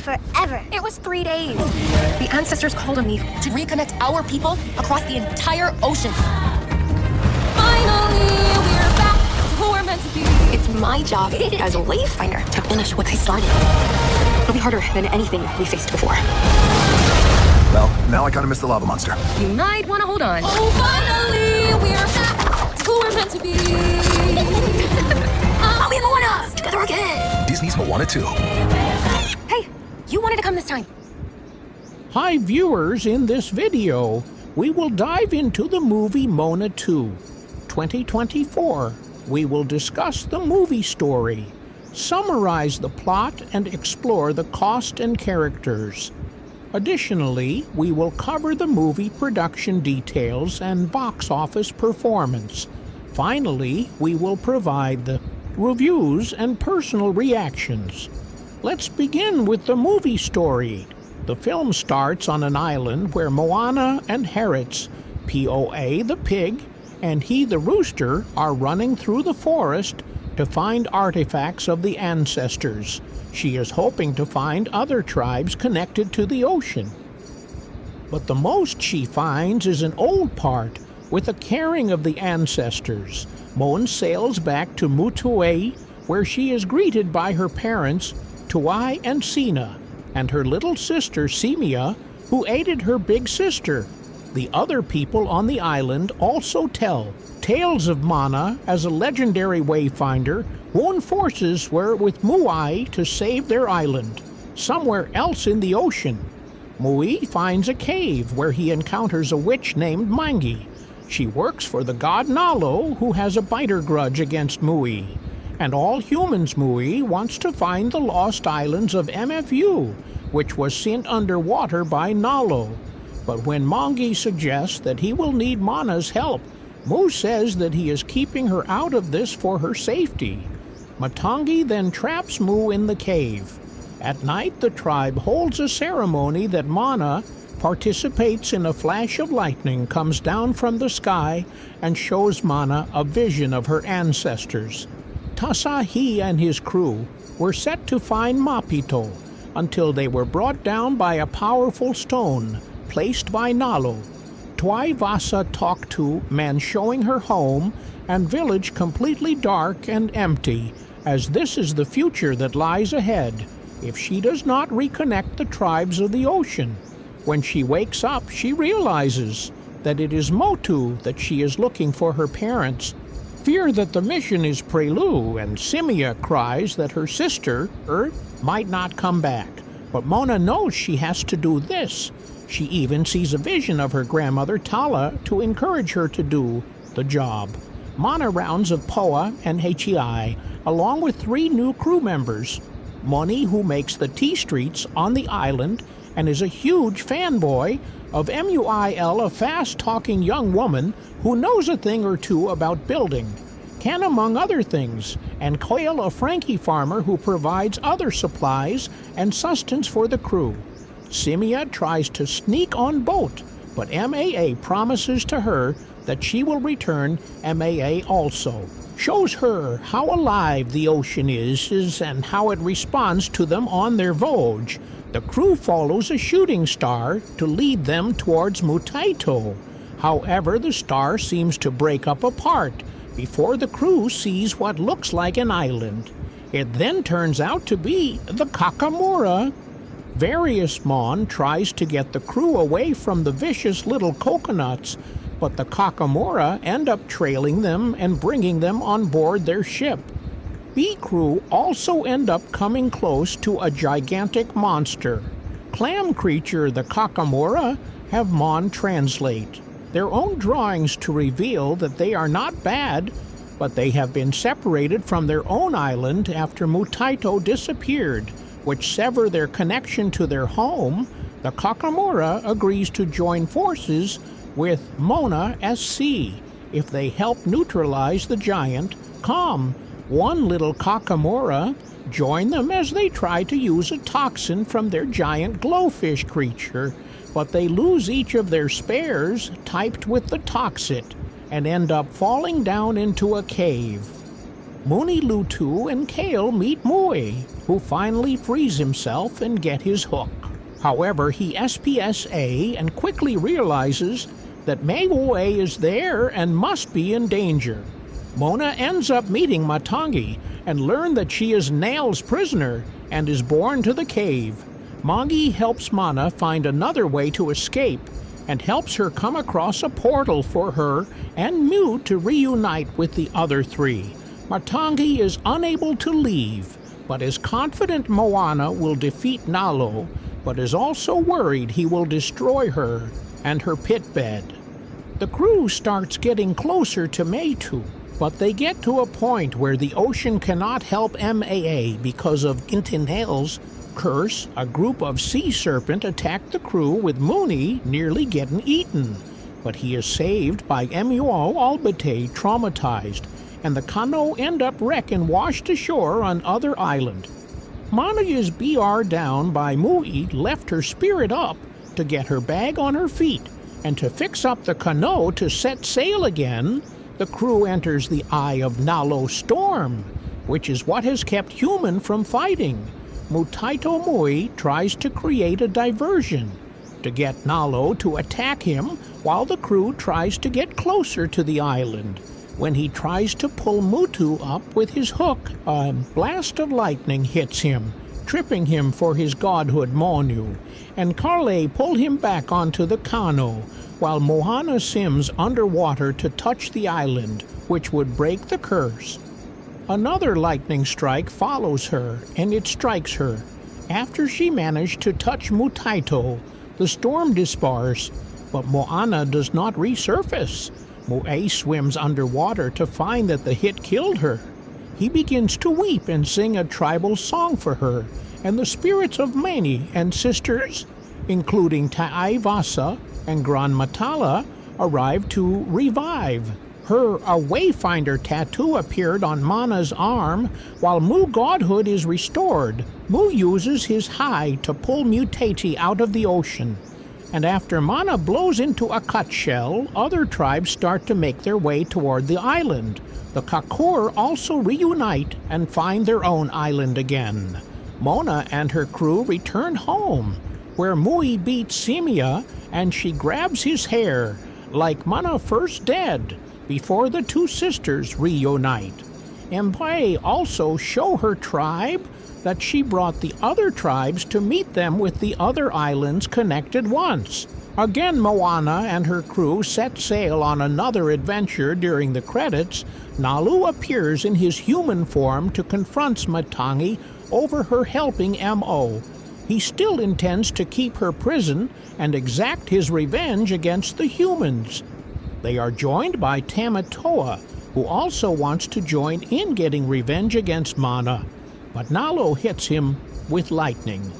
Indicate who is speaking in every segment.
Speaker 1: forever.
Speaker 2: It was 3 days. The ancestors called on me to reconnect our people across the entire ocean. Finally, we're back to who we're meant to be. It's my job as a wayfinder to finish what they started. It'll be harder than anything we faced before.
Speaker 3: Well, now I kind of miss the lava monster.
Speaker 2: You might want to hold on. Oh, finally, we're back to who we're meant to be. We have Moana together again.
Speaker 3: Disney's Moana 2.
Speaker 2: Hey, you wanted to come this time.
Speaker 4: Hi viewers, in this video, we will dive into the movie Moana 2, 2024. We will discuss the movie story, summarize the plot, and explore the cast and characters. Additionally, we will cover the movie production details and box office performance. Finally, we will provide the reviews and personal reactions. Let's begin with the movie story. The film starts on an island where Moana and Harriet's, Poa the pig, and he the rooster are running through the forest to find artifacts of the ancestors. She is hoping to find other tribes connected to the ocean. But the most she finds is an old part with a caring of the ancestors. Moan sails back to Mutue, where she is greeted by her parents, Tuai and Sina, and her little sister Simia, who aided her big sister. The other people on the island also tell tales of Mana as a legendary wayfinder whose forces were with Muai to save their island, somewhere else in the ocean. Mui finds a cave where he encounters a witch named Mangi. She works for the god Nalo, who has a biter grudge against Mui. And all humans Mui wants to find the lost islands of MFU, which was sent underwater by Nalo. But when Mangi suggests that he will need Mana's help, Mu says that he is keeping her out of this for her safety. Matangi then traps Mu in the cave. At night, the tribe holds a ceremony that Mana participates in. A flash of lightning comes down from the sky and shows Mana a vision of her ancestors. Tasahi and his crew were set to find Mapito until they were brought down by a powerful stone placed by Nalo. Tuai Vasa talked to man showing her home and village completely dark and empty, as this is the future that lies ahead if she does not reconnect the tribes of the ocean. When she wakes up, she realizes that it is Motu that she is looking for her parents. Fear that the mission is Prelu, and Simia cries that her sister, might not come back. But Mona knows she has to do this. She even sees a vision of her grandmother Tala to encourage her to do the job. Mana rounds of Poa and Hei, along with 3 new crew members. Moni, who makes the tea streets on the island and is a huge fanboy of Muil, a fast-talking young woman who knows a thing or two about building. Ken, among other things, and Coyle, a Frankie farmer who provides other supplies and sustenance for the crew. Simia tries to sneak on boat, but MAA promises to her that she will return MAA also. Shows her how alive the ocean is and how it responds to them on their voyage. The crew follows a shooting star to lead them towards Mutaito. However, the star seems to break up apart before the crew sees what looks like an island. It then turns out to be the Kakamura. Various Mon tries to get the crew away from the vicious little coconuts, but the Kakamura end up trailing them and bringing them on board their ship. B crew also end up coming close to a gigantic monster. Clam creature the Kakamura have Mon translate their own drawings to reveal that they are not bad, but they have been separated from their own island after Mutaito disappeared, which sever their connection to their home. The Kakamura agrees to join forces with Mona SC if they help neutralize the giant Kam. One little Kakamura join them as they try to use a toxin from their giant glowfish creature, but they lose each of their spares typed with the toxit and end up falling down into a cave. Mooni Lutu and Kale meet Mui, who finally frees himself and get his hook. However, he SPSA and quickly realizes that Maui is there and must be in danger. Moana ends up meeting Matangi and learn that she is Nail's prisoner and is born to the cave. Mangi helps Mana find another way to escape and helps her come across a portal for her and Mu to reunite with the other three. Matangi is unable to leave, but is confident Moana will defeat Nalo, but is also worried he will destroy her and her pit bed. The crew starts getting closer to Meitu, but they get to a point where the ocean cannot help MAA because of Gintinel's curse. A group of sea serpent attack the crew with Mooney nearly getting eaten, but he is saved by Emuo Albate traumatized, and the Kano end up wrecked and washed ashore on other island. Mana is BR down by Mui left her spirit up to get her bag on her feet, and to fix up the Kano to set sail again, the crew enters the eye of Nalo Storm, which is what has kept human from fighting. Mutaito Mui tries to create a diversion to get Nalo to attack him while the crew tries to get closer to the island. When he tries to pull Mutu up with his hook, a blast of lightning hits him, tripping him for his godhood Monu, and Carle pull him back onto the Kano, while Moana swims underwater to touch the island, which would break the curse. Another lightning strike follows her, and it strikes her. After she managed to touch Mutaito, the storm disperses, but Moana does not resurface. Moe swims underwater to find that the hit killed her. He begins to weep and sing a tribal song for her, and the spirits of Mani and sisters, including Ta'ai-Vasa and Gran Matala, arrive to revive. Her Wayfinder tattoo appeared on Mana's arm. While Mu godhood is restored, Mu uses his Hai to pull Mutati out of the ocean. And after Mana blows into a cut shell, other tribes start to make their way toward the island. The Kakur also reunite and find their own island again. Mona and her crew return home, where Mui beats Simia and she grabs his hair, like Mana first dead, before the two sisters reunite. Mpai also show her tribe that she brought the other tribes to meet them with the other islands connected once. Again, Moana and her crew set sail on another adventure. During the credits, Nalu appears in his human form to confront Matangi over her helping M.O. He still intends to keep her prison and exact his revenge against the humans. They are joined by Tamatoa, who also wants to join in getting revenge against Mana, but Nalo hits him with lightning.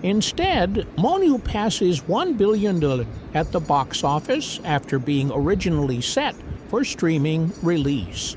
Speaker 4: Instead, Monu passes $1 billion at the box office after being originally set for streaming release.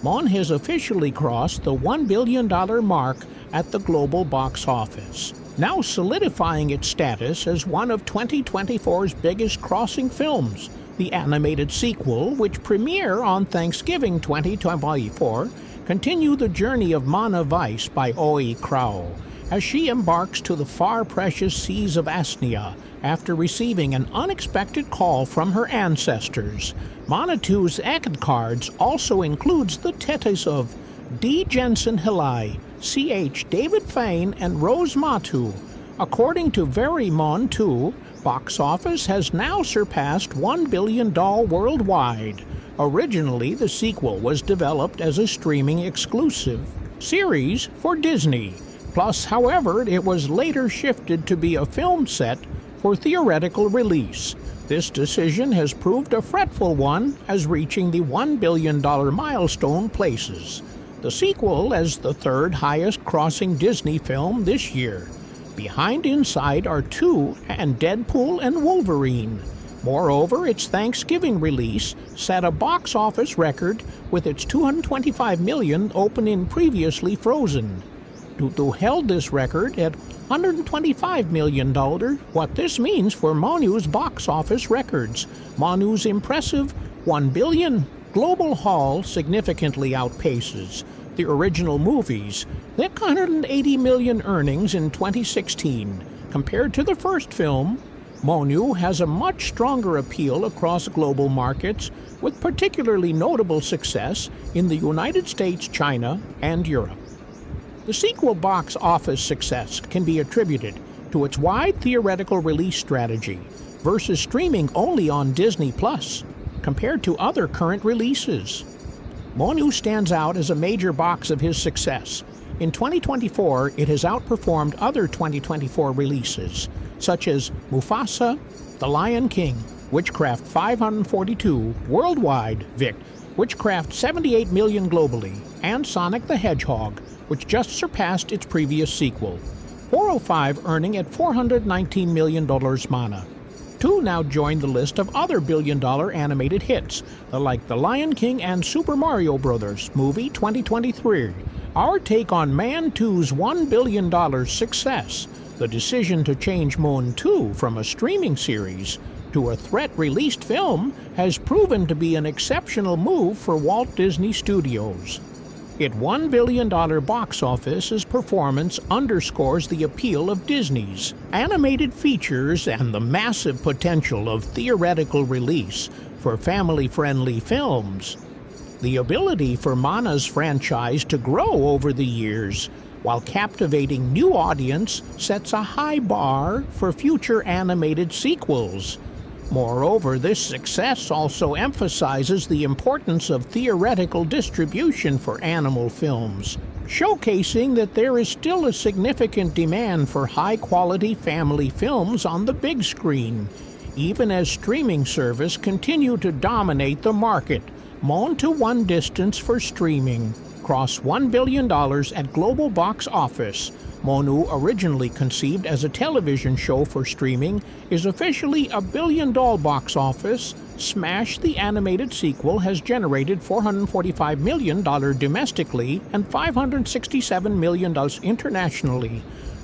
Speaker 4: Mon has officially crossed the $1 billion mark at the global box office, now solidifying its status as one of 2024's biggest crossing films. The animated sequel, which premiere on Thanksgiving 2024, continue the journey of Mana Vice by Oi Krau, as she embarks to the far precious seas of Asnia after receiving an unexpected call from her ancestors. Mana 2's Ekad cards also includes the tetes of D. Jensen Hilai, C.H. David Fain, and Rose Matu. According to Verimon 2, box office has now surpassed $1 billion worldwide. Originally, the sequel was developed as a streaming exclusive series for Disney. Plus, however, it was later shifted to be a film set for theoretical release. This decision has proved a fretful one, as reaching the $1 billion milestone places the sequel as the third highest crossing Disney film this year. Behind Inside are 2 and Deadpool and Wolverine. Moreover, its Thanksgiving release set a box office record with its $225 million opening previously Frozen. Tutu held this record at $125 million. What this means for Monu's box office records. Monu's impressive $1 billion global haul significantly outpaces The original movies, they had 180 million earnings in 2016. Compared to the first film, Moana has a much stronger appeal across global markets, with particularly notable success in the United States, China, and Europe. The sequel box office success can be attributed to its wide theatrical release strategy versus streaming only on Disney Plus compared to other current releases. Moana stands out as a major box of his success. In 2024, it has outperformed other 2024 releases, such as Mufasa, The Lion King, Witchcraft 542 worldwide, Witchcraft 78 million globally, and Sonic the Hedgehog, which just surpassed its previous sequel. 405 earning at $419 million Moana. Two now join the list of other billion-dollar animated hits, like The Lion King and Super Mario Bros. Movie 2023. Our take on Man 2's $1 billion success, the decision to change Moana 2 from a streaming series to a threat-released film, has proven to be an exceptional move for Walt Disney Studios. Its $1 billion box office's performance underscores the appeal of Disney's animated features and the massive potential of theatrical release for family-friendly films. The ability for Moana's franchise to grow over the years while captivating new audience sets a high bar for future animated sequels. Moreover, this success also emphasizes the importance of theatrical distribution for animal films, showcasing that there is still a significant demand for high-quality family films on the big screen, even as streaming services continue to dominate the market. Moana to one distance for streaming, crossed $1 billion at global box office. Moana, originally conceived as a television show for streaming, is officially a $1 billion box office. Smash, the animated sequel, has generated $445 million domestically and $567 million internationally,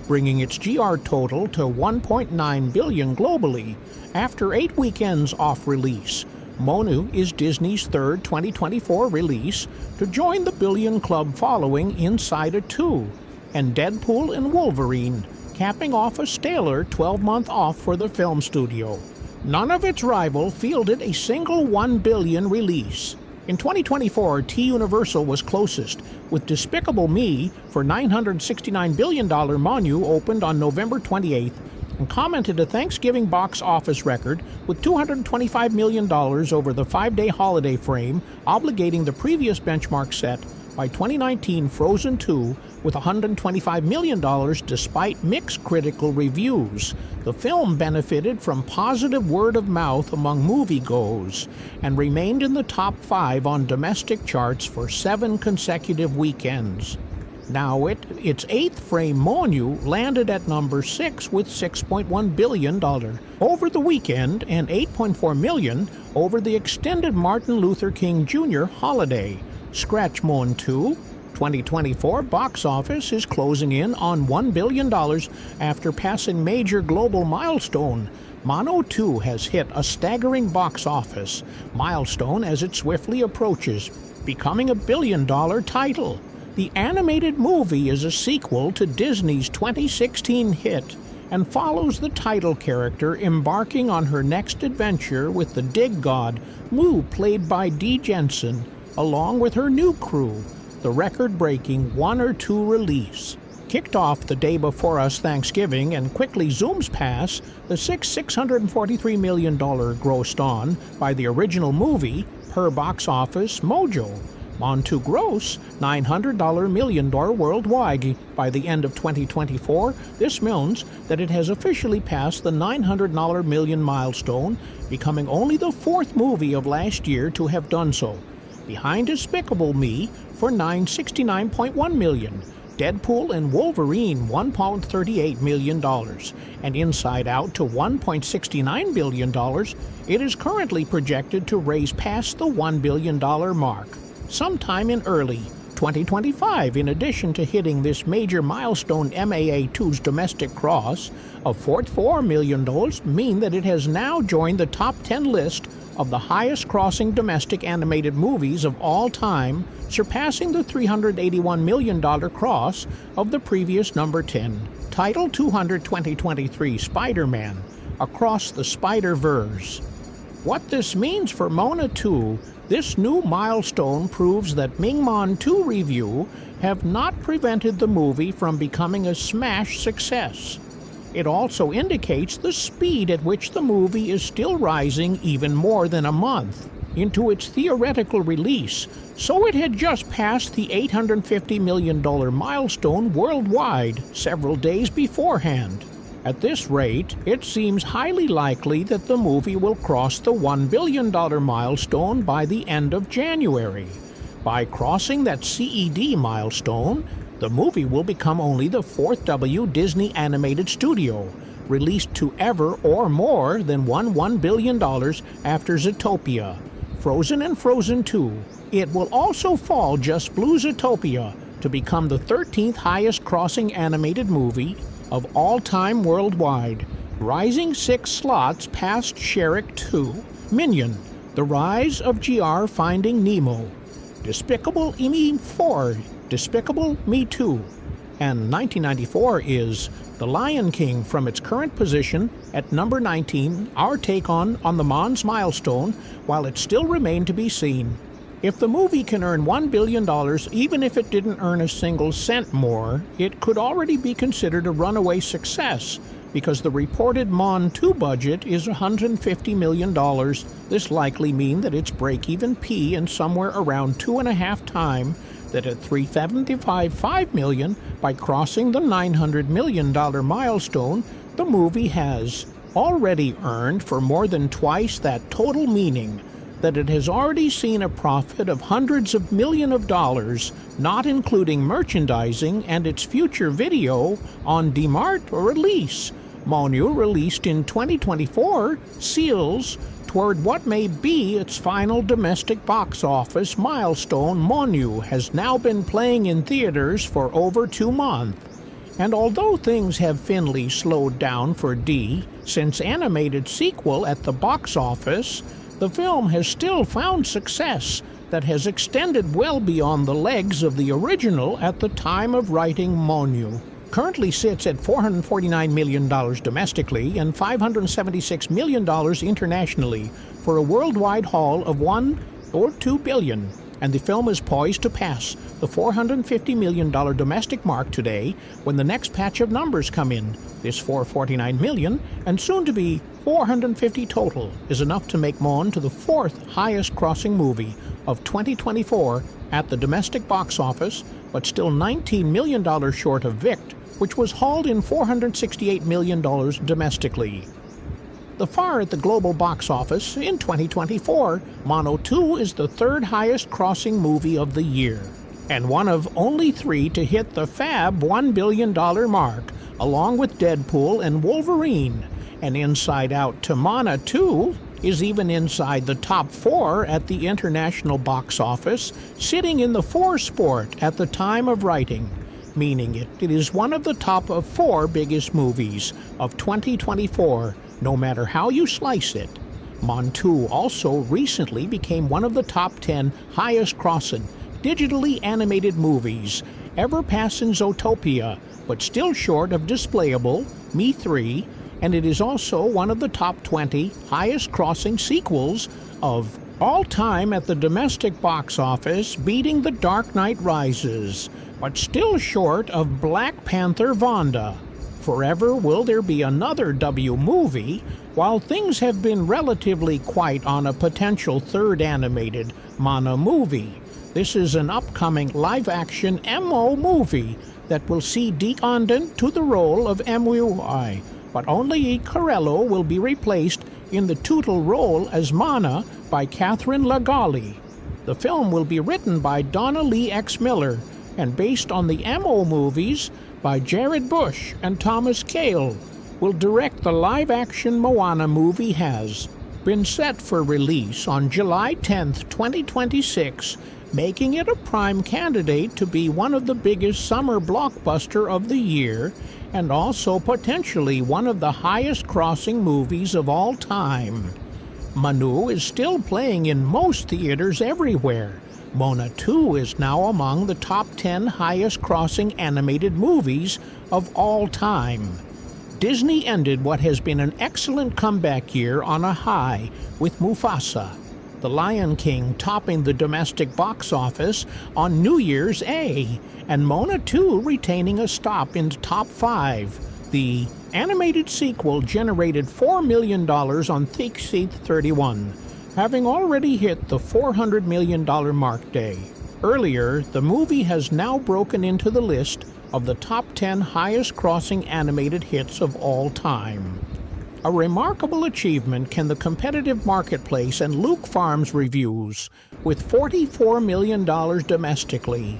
Speaker 4: bringing its GR total to $1.9 billion globally. After 8 weekends off release, Moana is Disney's third 2024 release to join the Billion Club following Inside a 2, and Deadpool and Wolverine, capping off a stellar 12-month off for the film studio. None of its rivals fielded a single $1 billion release. In 2024, T-Universal was closest, with Despicable Me for $969 billion Moana opened on November 28th, and commented a Thanksgiving box office record with $225 million over the 5-day holiday frame, obligating the previous benchmark set by 2019 Frozen 2 with $125 million despite mixed critical reviews. The film benefited from positive word of mouth among moviegoers and remained in the top 5 on domestic charts for 7 consecutive weekends. Now its 8th frame Moana landed at number 6 with $6.1 billion over the weekend and $8.4 million over the extended Martin Luther King Jr. holiday. Scratch Moana 2. 2024 box office is closing in on $1 billion after passing major global milestone. Moana 2 has hit a staggering box office milestone as it swiftly approaches, becoming a $1 billion title. The animated movie is a sequel to Disney's 2016 hit and follows the title character embarking on her next adventure with the dig god, Moo, played by Dee Jensen, along with her new crew. The record-breaking 1 or 2 release kicked off the day before us Thanksgiving and quickly zooms past the $643 million grossed on by the original movie per box office mojo. On to gross $900 million worldwide by the end of 2024. This means that it has officially passed the $900 million milestone, becoming only the 4th movie of last year to have done so, behind Despicable Me for $969.1 million, Deadpool and Wolverine $1.38 million, and Inside Out to $1.69 billion. It is currently projected to raise past the $1 billion mark sometime in early 2025. In addition to hitting this major milestone, MAA2's domestic cross of $44 million mean that it has now joined the top 10 list of the highest-crossing domestic animated movies of all time, surpassing the $381 million cross of the previous number 10, Title 200 2023 Spider-Man, Across the Spider-Verse. What this means for Moana 2, this new milestone proves that Ming-Mon 2 review have not prevented the movie from becoming a smash success. It also indicates the speed at which the movie is still rising even more than a month into its theoretical release, so it had just passed the $850 million milestone worldwide several days beforehand. At this rate, it seems highly likely that the movie will cross the $1 billion milestone by the end of January. By crossing that CED milestone, the movie will become only the fourth Disney animated studio, released to ever or more than $1 billion after Zootopia, Frozen and Frozen 2. It will also fall just below Zootopia to become the 13th highest crossing animated movie of all time worldwide, rising 6 slots past Shrek 2, Minion, The Rise of GR Finding Nemo, Despicable Me 4, Despicable Me 2, and 1994 is The Lion King from its current position at number 19, our take on the Mon's milestone, while it still remained to be seen. If the movie can earn $1 billion, even if it didn't earn a single cent more, it could already be considered a runaway success, because the reported Mon 2 budget is $150 million. This likely means that its break-even P in somewhere around 2.5 times that at $375.5 million, by crossing the $900 million milestone, the movie has already earned for more than twice that total, meaning that it has already seen a profit of hundreds of millions of dollars, not including merchandising and its future video on demand or release. Moana, released in 2024, seals toward what may be its final domestic box office milestone. Moana has now been playing in theaters for over 2 months. And although things have finally slowed down for D since animated sequel at the box office, the film has still found success that has extended well beyond the legs of the original at the time of writing. Moana currently sits at $449 million domestically and $576 million internationally, for a worldwide haul of $1 or $2 billion, and the film is poised to pass the $450 million domestic mark today when the next patch of numbers come in. This $449 million, and soon to be $450 total, is enough to make Moana to the 4th highest crossing movie of 2024 at the domestic box office, but still $19 million short of Vict, which was hauled in $468 million domestically. The far at the global box office in 2024, Moana 2 is the 3rd highest crossing movie of the year, and one of only 3 to hit the fab $1 billion mark, along with Deadpool and Wolverine. And Inside Out to Moana 2 is even inside the top 4 at the international box office, sitting in the 4 spot at the time of writing, meaning it is one of the top of 4 biggest movies of 2024, no matter how you slice it. Mon 2 also recently became one of the top 10 highest crossing digitally animated movies, ever passing Zootopia, but still short of Displayable Me 3, and it is also one of the top 20 highest crossing sequels of all time at the domestic box office, beating The Dark Knight Rises, but still short of Black Panther Wakanda. Forever will there be another W movie, while things have been relatively quiet on a potential 3rd animated Moana movie. This is an upcoming live-action MO movie that will see Deke Condon to the role of MUI, but only Corello will be replaced in the title role as Moana by Catherine Lagali. The film will be written by Donna Lee X. Miller and based on the MO movies by Jared Bush, and Thomas Kail will direct. The live-action Moana movie has been set for release on July 10, 2026, making it a prime candidate to be one of the biggest summer blockbuster of the year, and also potentially one of the highest crossing movies of all time. Manu is still playing in most theaters everywhere. Moana 2 is now among the top 10 highest-grossing animated movies of all time. Disney ended what has been an excellent comeback year on a high with Mufasa, The Lion King topping the domestic box office on New Year's A, and Moana 2 retaining a stop in the top 5. The animated sequel generated $4 million on Thick 31, having already hit the $400 million mark day. Earlier, the movie has now broken into the list of the top 10 highest-grossing animated hits of all time. A remarkable achievement can the competitive marketplace and Luke Farms reviews, with $44 million domestically.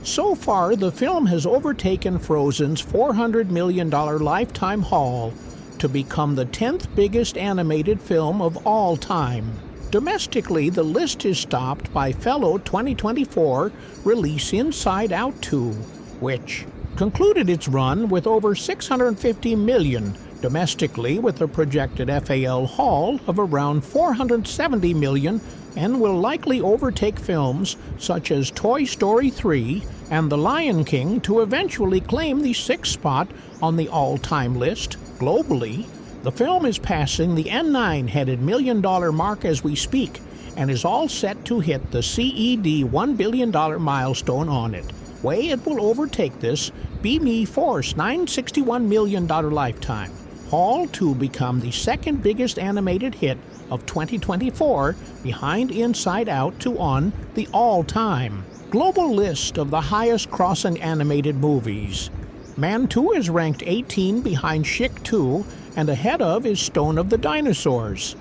Speaker 4: So far, the film has overtaken Frozen's $400 million lifetime haul to become the 10th biggest animated film of all time. Domestically, the list is topped by fellow 2024 release Inside Out 2, which concluded its run with over $650 million domestically, with a projected FAL haul of around $470 million, and will likely overtake films such as Toy Story 3 and The Lion King to eventually claim the 6th spot on the all-time list. Globally, the film is passing the N9-headed $1 million mark as we speak, and is all set to hit the CED $1 billion milestone on it. Way it will overtake this Be Me Force $961 million lifetime haul to become the second biggest animated hit of 2024, behind Inside Out, to on the all-time global list of the highest-grossing animated movies. Man 2 is ranked 18 behind Shrek 2, and ahead of is Stone of the Dinosaurs.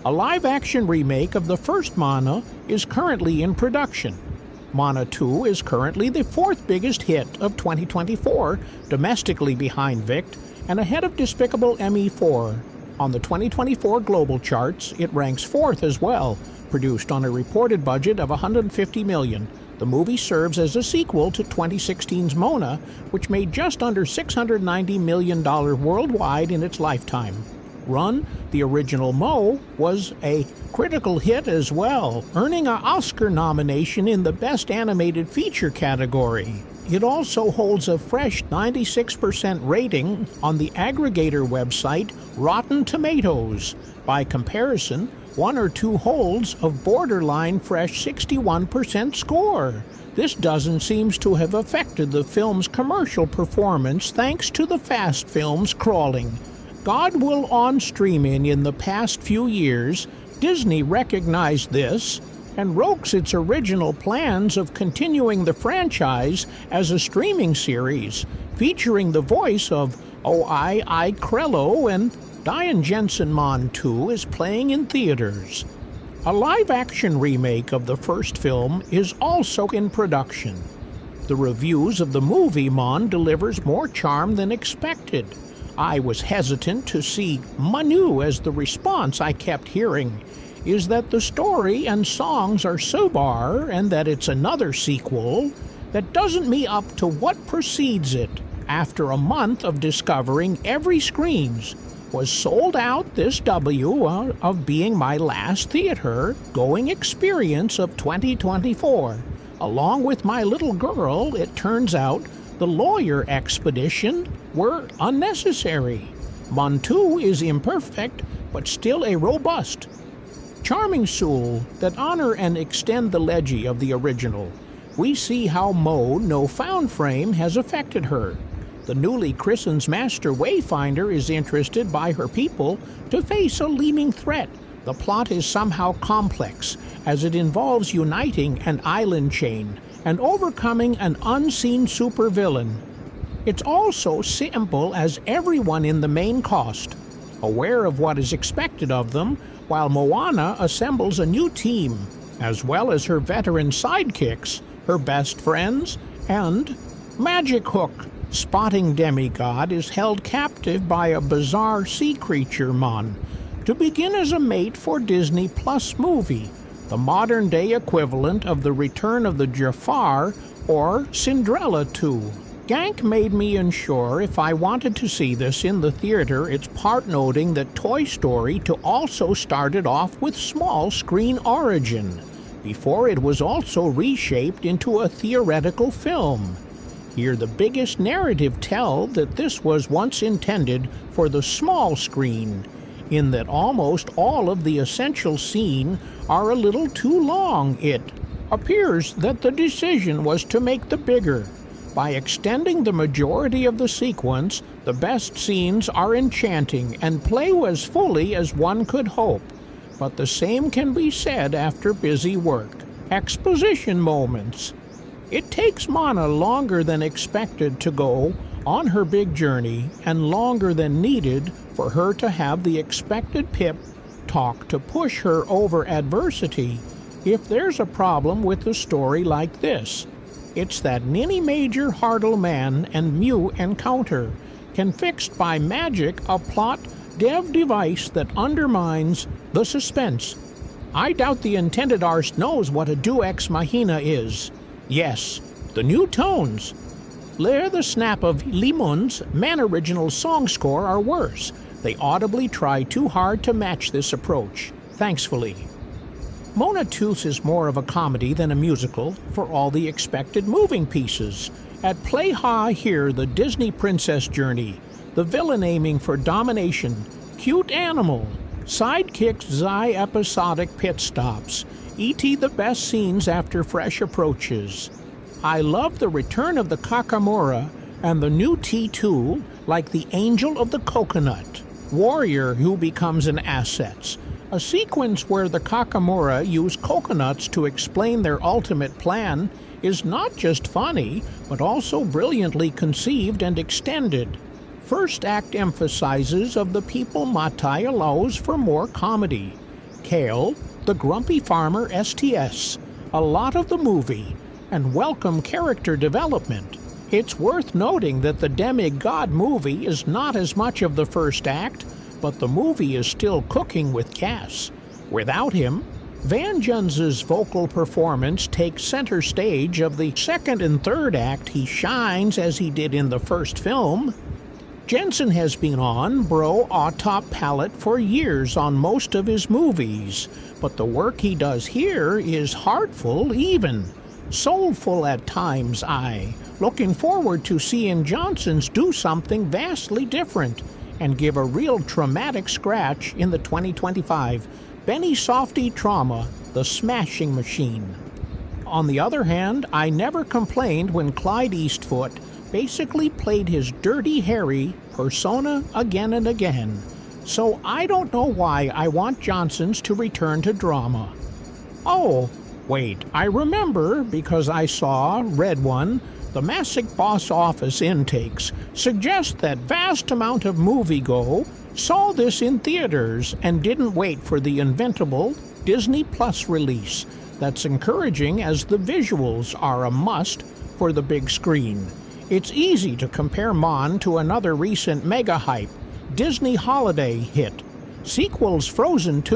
Speaker 4: A live-action remake of the first Moana is currently in production. Moana 2 is currently the 4th biggest hit of 2024, domestically behind Vict, and ahead of Despicable Me 4. On the 2024 global charts, it ranks 4th as well, produced on a reported budget of $150 million. The movie serves as a sequel to 2016's Moana, which made just under $690 million worldwide in its lifetime. Run, the original Mo, was a critical hit as well, earning an Oscar nomination in the Best Animated Feature category. It also holds a fresh 96% rating on the aggregator website Rotten Tomatoes. By comparison, 1 or 2 holds of borderline fresh 61% score. This doesn't seem to have affected the film's commercial performance thanks to the fast film's crawling. God will on streaming in the past few years, Disney recognized this and ropes its original plans of continuing the franchise as a streaming series, featuring the voice of Awhimai Fraser, and Diane Jensen Mon 2 is playing in theaters. A live-action remake of the first film is also in production. The reviews of the movie Mon delivers more charm than expected. I was hesitant to see Manu, as the response I kept hearing is that the story and songs are so-bar, and that it's another sequel that doesn't meet up to what precedes it. After a month of discovering every screens was sold out, this of being my last theater-going experience of 2024. Along with my little girl, it turns out the lawyer expedition were unnecessary. Mon 2 is imperfect, but still a robust, charming soul that honor and extend the legend of the original. We see how Mo no found frame has affected her. The newly christened Master Wayfinder is interested by her people to face a looming threat. The plot is somehow complex, as it involves uniting an island chain and overcoming an unseen supervillain. It's also simple as everyone in the main cast, aware of what is expected of them, while Moana assembles a new team, as well as her veteran sidekicks, her best friends, and Magic Hook. Spotting Demigod is held captive by a bizarre sea creature Mon, to begin as a mate for Disney Plus movie, the modern-day equivalent of the Return of the Jafar or Cinderella 2. Gank made me unsure if I wanted to see this in the theater. It's part noting that Toy Story 2 also started off with small screen origin, before it was also reshaped into a theoretical film. Here the biggest narrative tell that this was once intended for the small screen, in that almost all of the essential scene are a little too long. It appears that the decision was to make the bigger. By extending the majority of the sequence, the best scenes are enchanting and play as fully as one could hope. But the same can be said after busy work. Exposition moments. It takes Moana longer than expected to go on her big journey, and longer than needed for her to have the expected pep talk to push her over adversity. If there's a problem with a story like this, it's that Ninny Major Hartle Man and Mew encounter can fix by magic a plot dev device that undermines the suspense. I doubt the intended artist knows what a deus ex machina is. Yes, the new tones. Lair the snap of Limon's man original song score are worse. They audibly try too hard to match this approach. Thankfully. Moana 2 is more of a comedy than a musical for all the expected moving pieces. At play here the Disney princess journey, the villain aiming for domination, cute animal, sidekicks Zai episodic pit stops, E.T. the best scenes after fresh approaches. I love the return of the Kakamora and the new T2 like the Angel of the Coconut, warrior who becomes an asset. A sequence where the Kakamora use coconuts to explain their ultimate plan is not just funny, but also brilliantly conceived and extended. First act emphasizes of the people Matai allows for more comedy. Kale, the grumpy farmer STS, a lot of the movie, and welcome character development. It's worth noting that the Demigod movie is not as much of the first act, but the movie is still cooking with Cass. Without him, Van Jens's vocal performance takes center stage of the second and third act. He shines as he did in the first film. Jensen has been on top palette for years on most of his movies, but the work he does here is heartful, even soulful at times. Looking forward to seeing Johnson's do something vastly different and give a real traumatic scratch in the 2025 Benny Softy Trauma, The Smashing Machine. On the other hand, I never complained when Clyde Eastwood basically played his Dirty Harry persona again and again, so I don't know why I want Johnson's to return to drama. Oh, wait, I remember because I saw, read one, the Masick Box Office intakes suggest that vast amount of movie-go saw this in theaters and didn't wait for the inventable Disney Plus release. That's encouraging as the visuals are a must for the big screen. It's easy to compare Mon to another recent mega hype, Disney holiday hit. Sequels Frozen 2,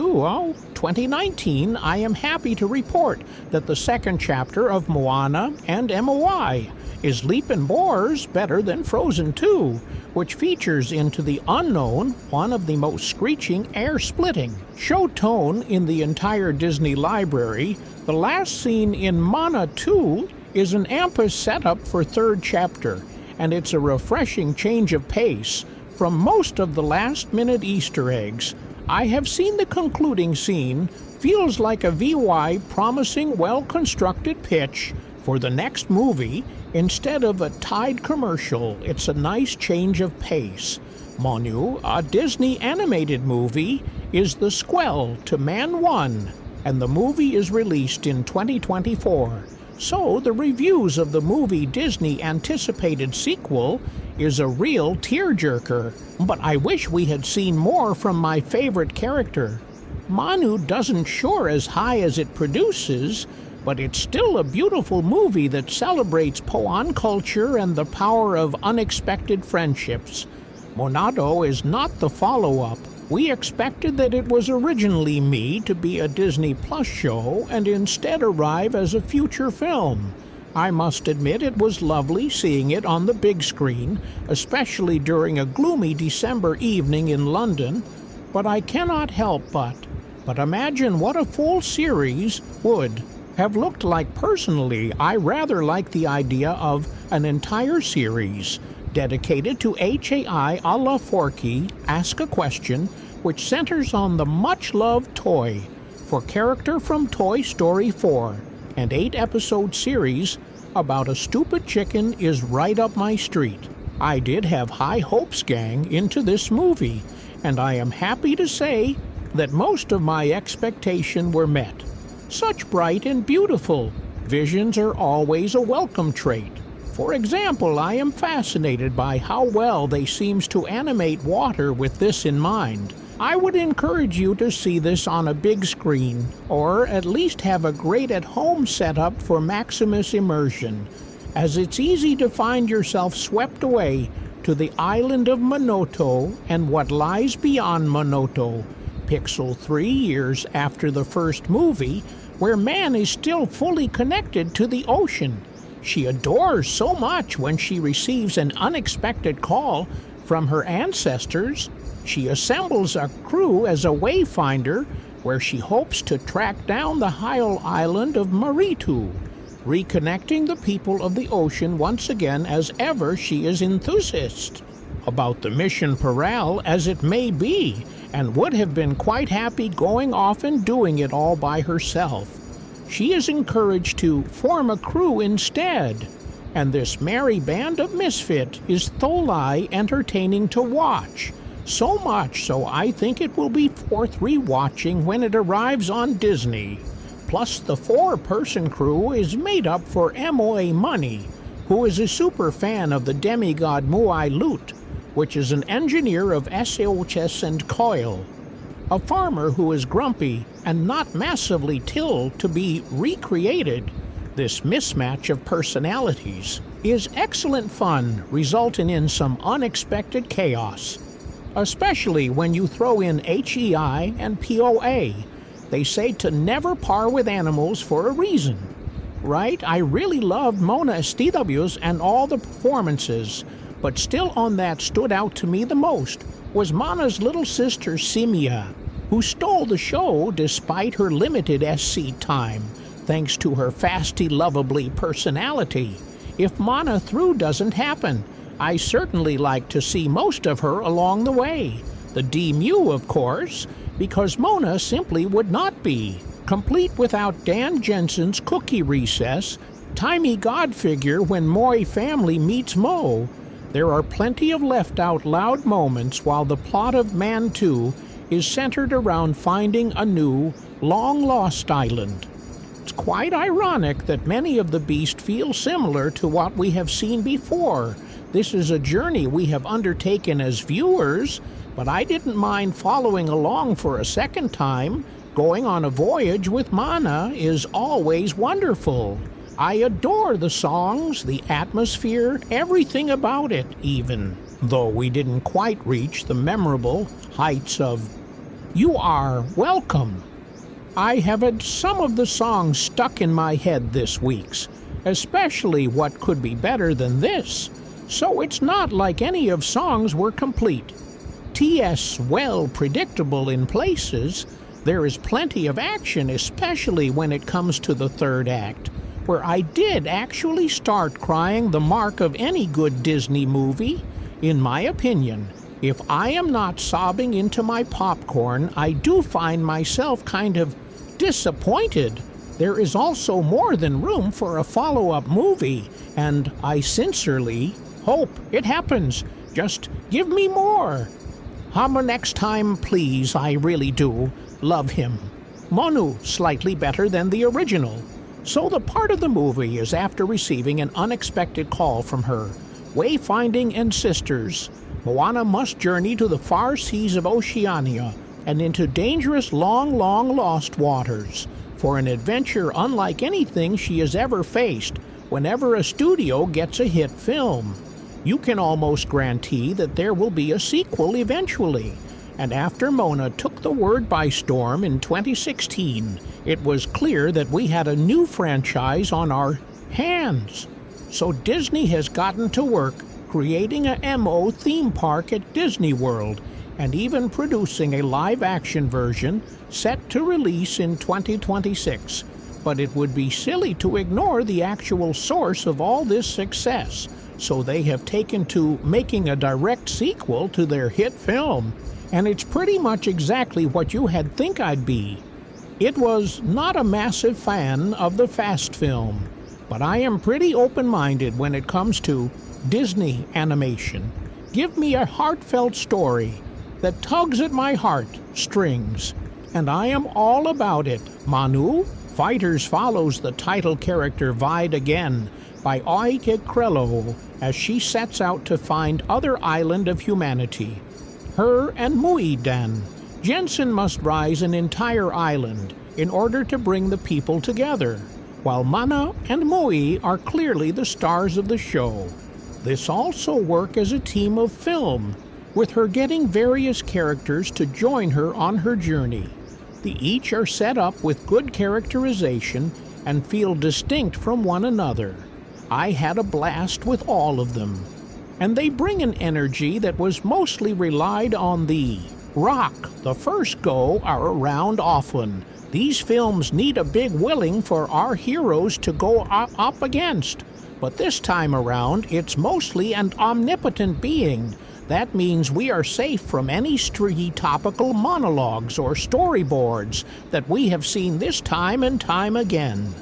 Speaker 4: 2019, I am happy to report that the second chapter of Moana and MOI is leapin' boars better than Frozen 2, which features Into the Unknown, one of the most screeching, air-splitting show tone in the entire Disney library. The last scene in Moana 2 is an ample setup for third chapter, and it's a refreshing change of pace from most of the last-minute Easter eggs. I have seen the concluding scene, feels like a VY promising well-constructed pitch for the next movie instead of a Tide commercial. It's a nice change of pace. Monu, a Disney animated movie, is the squell to Man 1, and the movie is released in 2024. So the reviews of the movie Disney anticipated sequel is a real tearjerker, but I wish we had seen more from my favorite character. Manu doesn't soar as high as it produces, but it's still a beautiful movie that celebrates Poan culture and the power of unexpected friendships. Monado is not the follow-up. We expected that it was originally me to be a Disney Plus show and instead arrive as a future film. I must admit it was lovely seeing it on the big screen, especially during a gloomy December evening in London, but I cannot help but imagine what a full series would have looked like. Personally, I rather like the idea of an entire series dedicated to HAI a la Forky Ask a Question, which centers on the much-loved toy for character from Toy Story 4, and 8-episode series about a stupid chicken is right up my street. I did have high hopes, gang, into this movie, and I am happy to say that most of my expectations were met. Such bright and beautiful visions are always a welcome trait. For example, I am fascinated by how well they seems to animate water with this in mind. I would encourage you to see this on a big screen, or at least have a great at-home setup for Maximus immersion, as it's easy to find yourself swept away to the island of Monoto and what lies beyond Monoto, pixel 3 years after the first movie, where man is still fully connected to the ocean. She adores so much when she receives an unexpected call from her ancestors. She assembles a crew as a wayfinder, where she hopes to track down the Heil Island of Maritu, reconnecting the people of the ocean once again as ever she is enthusiast about the mission parallel as it may be, and would have been quite happy going off and doing it all by herself. She is encouraged to form a crew instead, and this merry band of misfit is thoroughly entertaining to watch. So much so I think it will be worth rewatching when it arrives on Disney. Plus the 4-person crew is made up for Moa Money, who is a super fan of the demigod Muai Lut, which is an engineer of SOHS and Coil, a farmer who is grumpy and not massively tilled to be recreated. This mismatch of personalities is excellent fun, resulting in some unexpected chaos, especially when you throw in HEI and POA. They say to never par with animals for a reason, right? I really loved Mona STWs and all the performances, but still on that stood out to me the most was Mana's little sister Simia, who stole the show despite her limited SC time, thanks to her fasty, lovably personality. If Mana through doesn't happen, I certainly like to see most of her along the way. The D-Mew, of course, because Mona simply would not be complete without Dan Jensen's cookie recess, timey god figure when Moi family meets Mo. There are plenty of left-out loud moments while the plot of Man 2 is centered around finding a new, long-lost island. It's quite ironic that many of the beasts feel similar to what we have seen before. This is a journey we have undertaken as viewers, but I didn't mind following along for a second time. Going on a voyage with Mana is always wonderful. I adore the songs, the atmosphere, everything about it even, though we didn't quite reach the memorable heights of "You Are Welcome." I have had some of the songs stuck in my head this week's, especially What Could Be Better Than This, so it's not like any of songs were complete. T.S. well predictable in places. There is plenty of action, especially when it comes to the third act, where I did actually start crying, the mark of any good Disney movie. In my opinion, if I am not sobbing into my popcorn, I do find myself kind of disappointed. There is also more than room for a follow-up movie, and I sincerely hope it happens. Just give me more. Hama next time, please, I really do. Love him. Monu, slightly better than the original. So the part of the movie is after receiving an unexpected call from her wayfinding and sisters. Moana must journey to the far seas of Oceania and into dangerous, long lost waters for an adventure unlike anything she has ever faced whenever a studio gets a hit film. You can almost guarantee that there will be a sequel eventually. And after Mona took the world by storm in 2016, it was clear that we had a new franchise on our hands. So Disney has gotten to work creating a MO theme park at Disney World and even producing a live-action version set to release in 2026. But it would be silly to ignore the actual source of all this success, so they have taken to making a direct sequel to their hit film. And it's pretty much exactly what you had think I'd be. It was not a massive fan of the Fast film, but I am pretty open-minded when it comes to Disney animation. Give me a heartfelt story that tugs at my heartstrings, and I am all about it. Manu Fighters follows the title character Vide Again by Oike Krello as she sets out to find other island of humanity. Her and Muidan. Jensen must rise an entire island in order to bring the people together, while Mana and Mui are clearly the stars of the show. This also works as a team of film, with her getting various characters to join her on her journey. They each are set up with good characterization and feel distinct from one another. I had a blast with all of them, and they bring an energy that was mostly relied on the rock. The first go are around often. These films need a big willing for our heroes to go up against, but this time around it's mostly an omnipotent being. That means we are safe from any streety topical monologues or storyboards that we have seen this time and time again.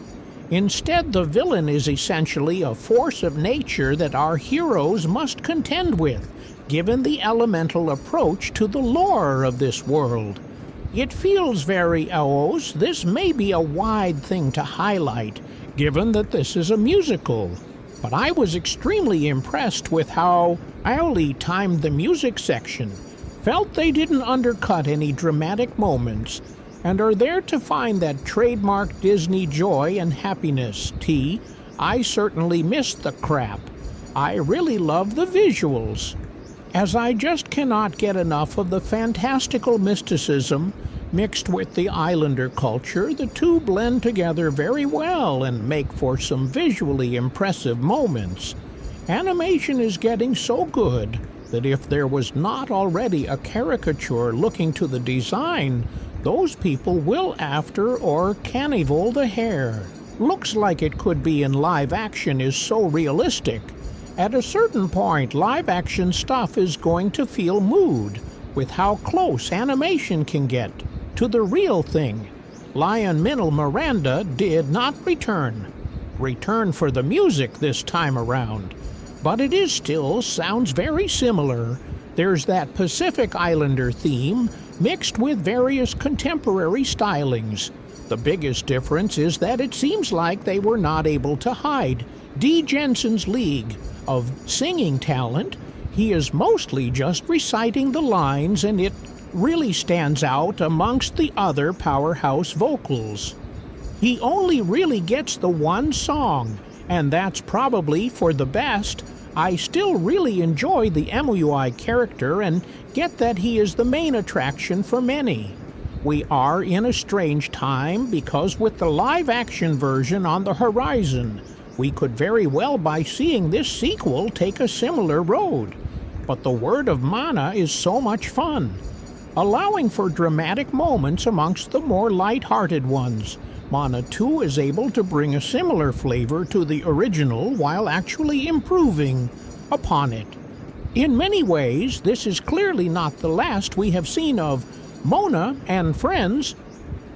Speaker 4: Instead, the villain is essentially a force of nature that our heroes must contend with, given the elemental approach to the lore of this world. It feels very Aos. This may be a wide thing to highlight, given that this is a musical, but I was extremely impressed with how Aoli timed the music section. Felt they didn't undercut any dramatic moments, and are there to find that trademark Disney joy and happiness. I certainly missed the crap. I really love the visuals, as I just cannot get enough of the fantastical mysticism mixed with the Islander culture. The two blend together very well and make for some visually impressive moments. Animation is getting so good that if there was not already a caricature looking to the design, those people will after or cannibal the hair. Looks like it could be in live action is so realistic. At a certain point, live action stuff is going to feel mood with how close animation can get to the real thing. Lionel Miranda did not return for the music this time around, but it is still sounds very similar. There's that Pacific Islander theme mixed with various contemporary stylings. The biggest difference is that it seems like they were not able to hide D. Jensen's league of singing talent. He is mostly just reciting the lines, and it really stands out amongst the other powerhouse vocals. He only really gets the one song, and that's probably for the best. I still really enjoy the MUI character and get that he is the main attraction for many. We are in a strange time because with the live-action version on the horizon, we could very well by seeing this sequel take a similar road. But the word of Mana is so much fun, allowing for dramatic moments amongst the more light-hearted ones. Moana 2 is able to bring a similar flavor to the original while actually improving upon it. In many ways, this is clearly not the last we have seen of Moana and Friends,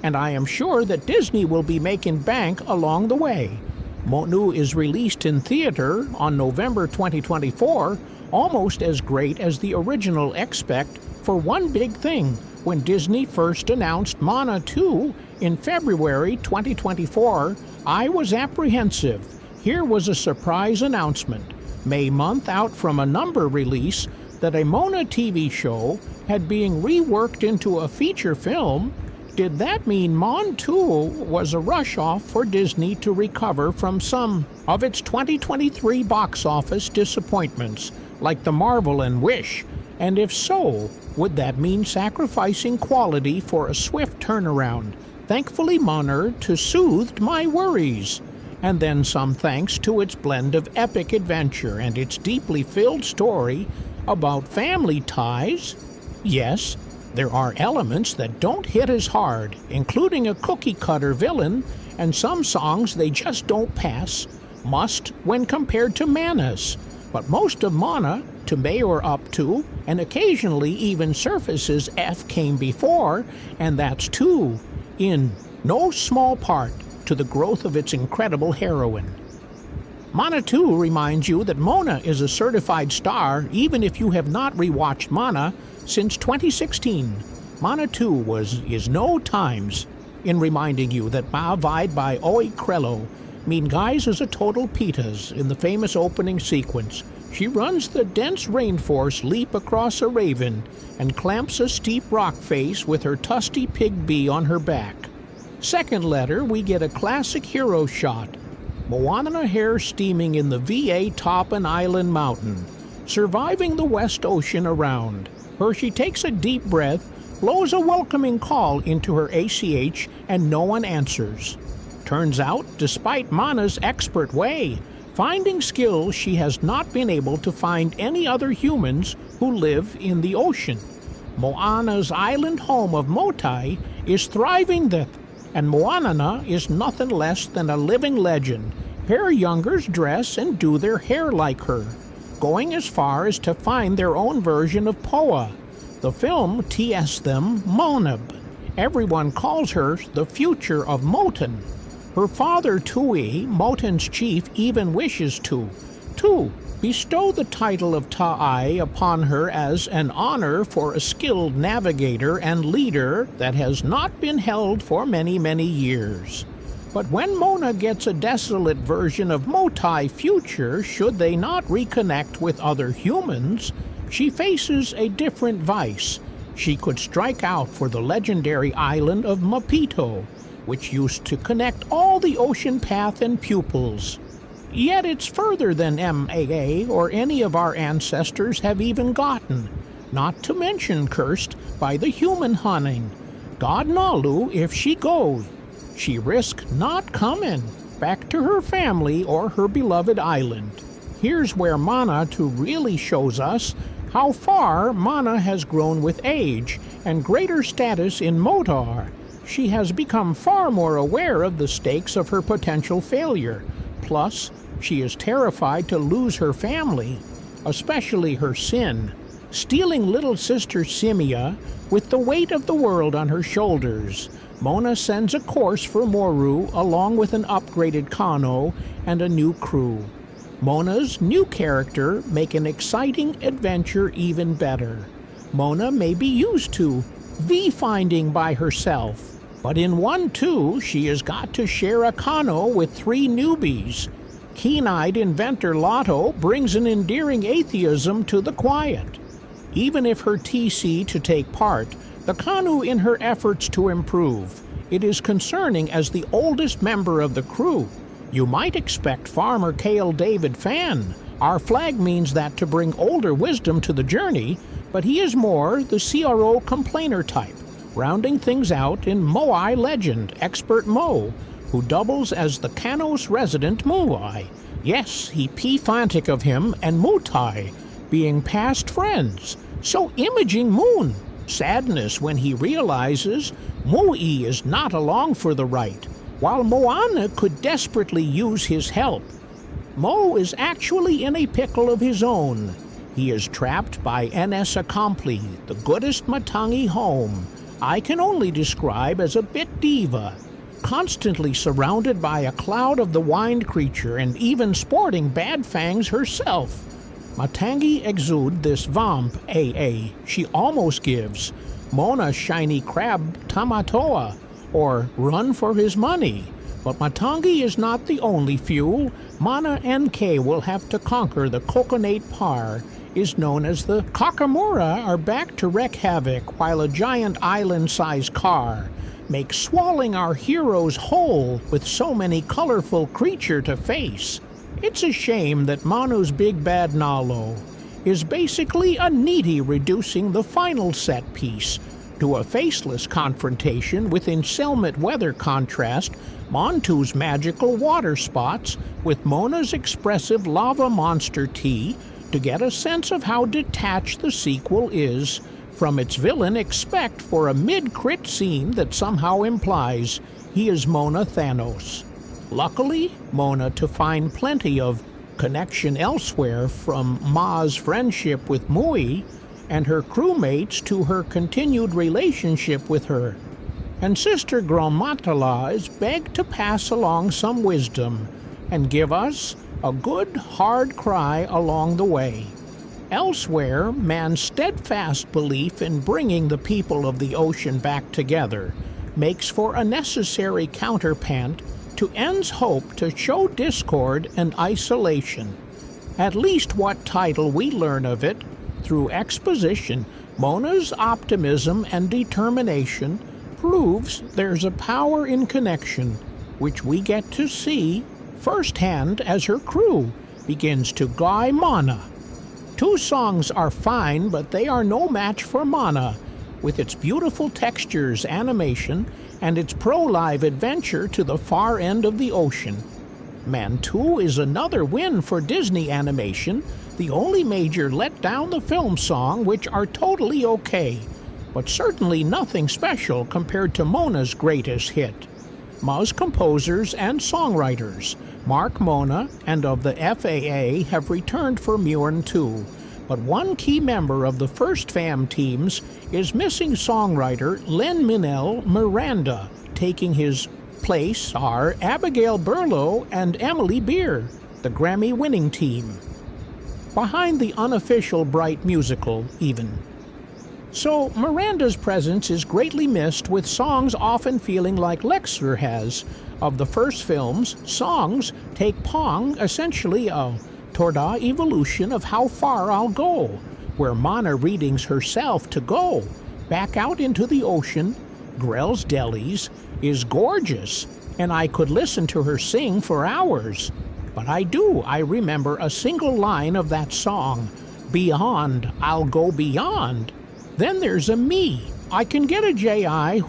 Speaker 4: and I am sure that Disney will be making bank along the way. Moana is released in theater on November 2024, almost as great as the original expect for one big thing. When Disney first announced Moana 2 in February 2024, I was apprehensive. Here was a surprise announcement, May month out from a number release, that a Moana TV show had been reworked into a feature film. Did that mean Mon 2 was a rush-off for Disney to recover from some of its 2023 box office disappointments, like The Marvel and Wish? And if so, would that mean sacrificing quality for a swift turnaround? Thankfully, Moner to soothed my worries. and then some thanks to its blend of epic adventure and its deeply filled story about family ties. Yes, there are elements that don't hit as hard, including a cookie-cutter villain, and some songs they just don't pass must when compared to Moana's. But most of Moana, to May or up to, and occasionally even surfaces F came before, and that's too, in no small part, to the growth of its incredible heroine. Moana 2 reminds you that Moana is a certified star even if you have not rewatched Moana since 2016. Moana 2 is no times in reminding you that Ma'avide by Oi Krello mean guys is a total pitas in the famous opening sequence. She runs the dense rainforest leap across a raven and clamps a steep rock face with her tusty pig bee on her back. Second letter, we get a classic hero shot. Moana hair steaming in the VA Toppin Island mountain, surviving the West Ocean around. Hershey takes a deep breath, blows a welcoming call into her ACH, and no one answers. Turns out, despite Mana's expert way, finding skills she has not been able to find any other humans who live in the ocean. Moana's island home of Motai is thriving and Moana is nothing less than a living legend. Her youngers dress and do their hair like her, going as far as to find their own version of Poa. The film TS them Monab. Everyone calls her the future of Moten. Her father Tui, Moten's chief, even wishes to bestow the title of Ta'ai upon her as an honor for a skilled navigator and leader that has not been held for many, many years. But when Mona gets a desolate version of Motai future, should they not reconnect with other humans, she faces a different vice. She could strike out for the legendary island of Mapito, which used to connect all the ocean path and pupils. Yet it's further than MAA or any of our ancestors have even gotten, not to mention cursed by the human hunting. God Nalu, if she goes, she risks not coming back to her family or her beloved island. Here's where Mana 2 really shows us how far Mana has grown with age and greater status in Motar. She has become far more aware of the stakes of her potential failure. Plus, she is terrified to lose her family, especially her sin, stealing little sister Simia with the weight of the world on her shoulders. Mona sends a course for Moru along with an upgraded Kano and a new crew. Mona's new character make an exciting adventure even better. Mona may be used to V-finding by herself, but in 1-2 she has got to share a Kano with 3 newbies. Keen-eyed inventor Lotto brings an endearing atheism to the quiet. Even if her TC to take part, the Kanu in her efforts to improve, it is concerning as the oldest member of the crew. You might expect Farmer Cale David Fan. Our flag means that to bring older wisdom to the journey, but he is more the CRO complainer type, rounding things out in Moai legend, Expert Mo, who doubles as the Kanos resident Moai. Yes, he P-fantic of him and Mutai, being past friends. So imaging Moon. Sadness when he realizes Mo'i is not along for the ride, while Moana could desperately use his help. Mo is actually in a pickle of his own. He is trapped by NS Accompli, the goodest Matangi home. I can only describe as a bit diva, constantly surrounded by a cloud of the wind creature and even sporting Bad Fangs herself. Matangi exude this vamp AA she almost gives Mona shiny crab Tamatoa, or run for his money. But Matangi is not the only fuel. Mana NK will have to conquer the Coconate Par, is known as the Kakamura, are back to wreak havoc while a giant island-sized car makes swallowing our heroes whole with so many colorful creature to face. It's a shame that Manu's big bad Nalo is basically a needy reducing the final set piece, to a faceless confrontation with inclement weather contrast, Montu's magical water spots, with Mona's expressive lava monster tea, to get a sense of how detached the sequel is from its villain. Expect for a mid-crit scene that somehow implies he is Mona Thanos. Luckily, Mona to find plenty of connection elsewhere, from Ma's friendship with Mui and her crewmates to her continued relationship with her. And Sister Gromatala is begged to pass along some wisdom and give us a good hard cry along the way. Elsewhere, man's steadfast belief in bringing the people of the ocean back together makes for a necessary counterpart to N's hope to show discord and isolation. At least what title we learn of it through exposition, Mona's optimism and determination proves there's a power in connection, which we get to see firsthand as her crew begins to guide Moana. 2 songs are fine, but they are no match for Moana, with its beautiful textures, animation, and its pro-live adventure to the far end of the ocean. Man 2 is another win for Disney Animation, the only major let down the film song, which are totally okay, but certainly nothing special compared to Mona's greatest hit. Ma's composers and songwriters, Mark Mona and of the FAA, have returned for Moana 2, but one key member of the first FAM teams is missing. Songwriter Lin-Manuel Miranda. Taking his place are Abigail Berlow and Emily Beer, the Grammy-winning team. Behind the unofficial Bright musical, even. So Miranda's presence is greatly missed, with songs often feeling like Lexer has. Of the first films, songs take Pong essentially a Torda evolution of How Far I'll Go, where Mana readings herself to go back out into the ocean. Grell's Delis is gorgeous, and I could listen to her sing for hours. But I remember a single line of that song, Beyond, I'll Go Beyond. Then there's a me. I can get a J.I.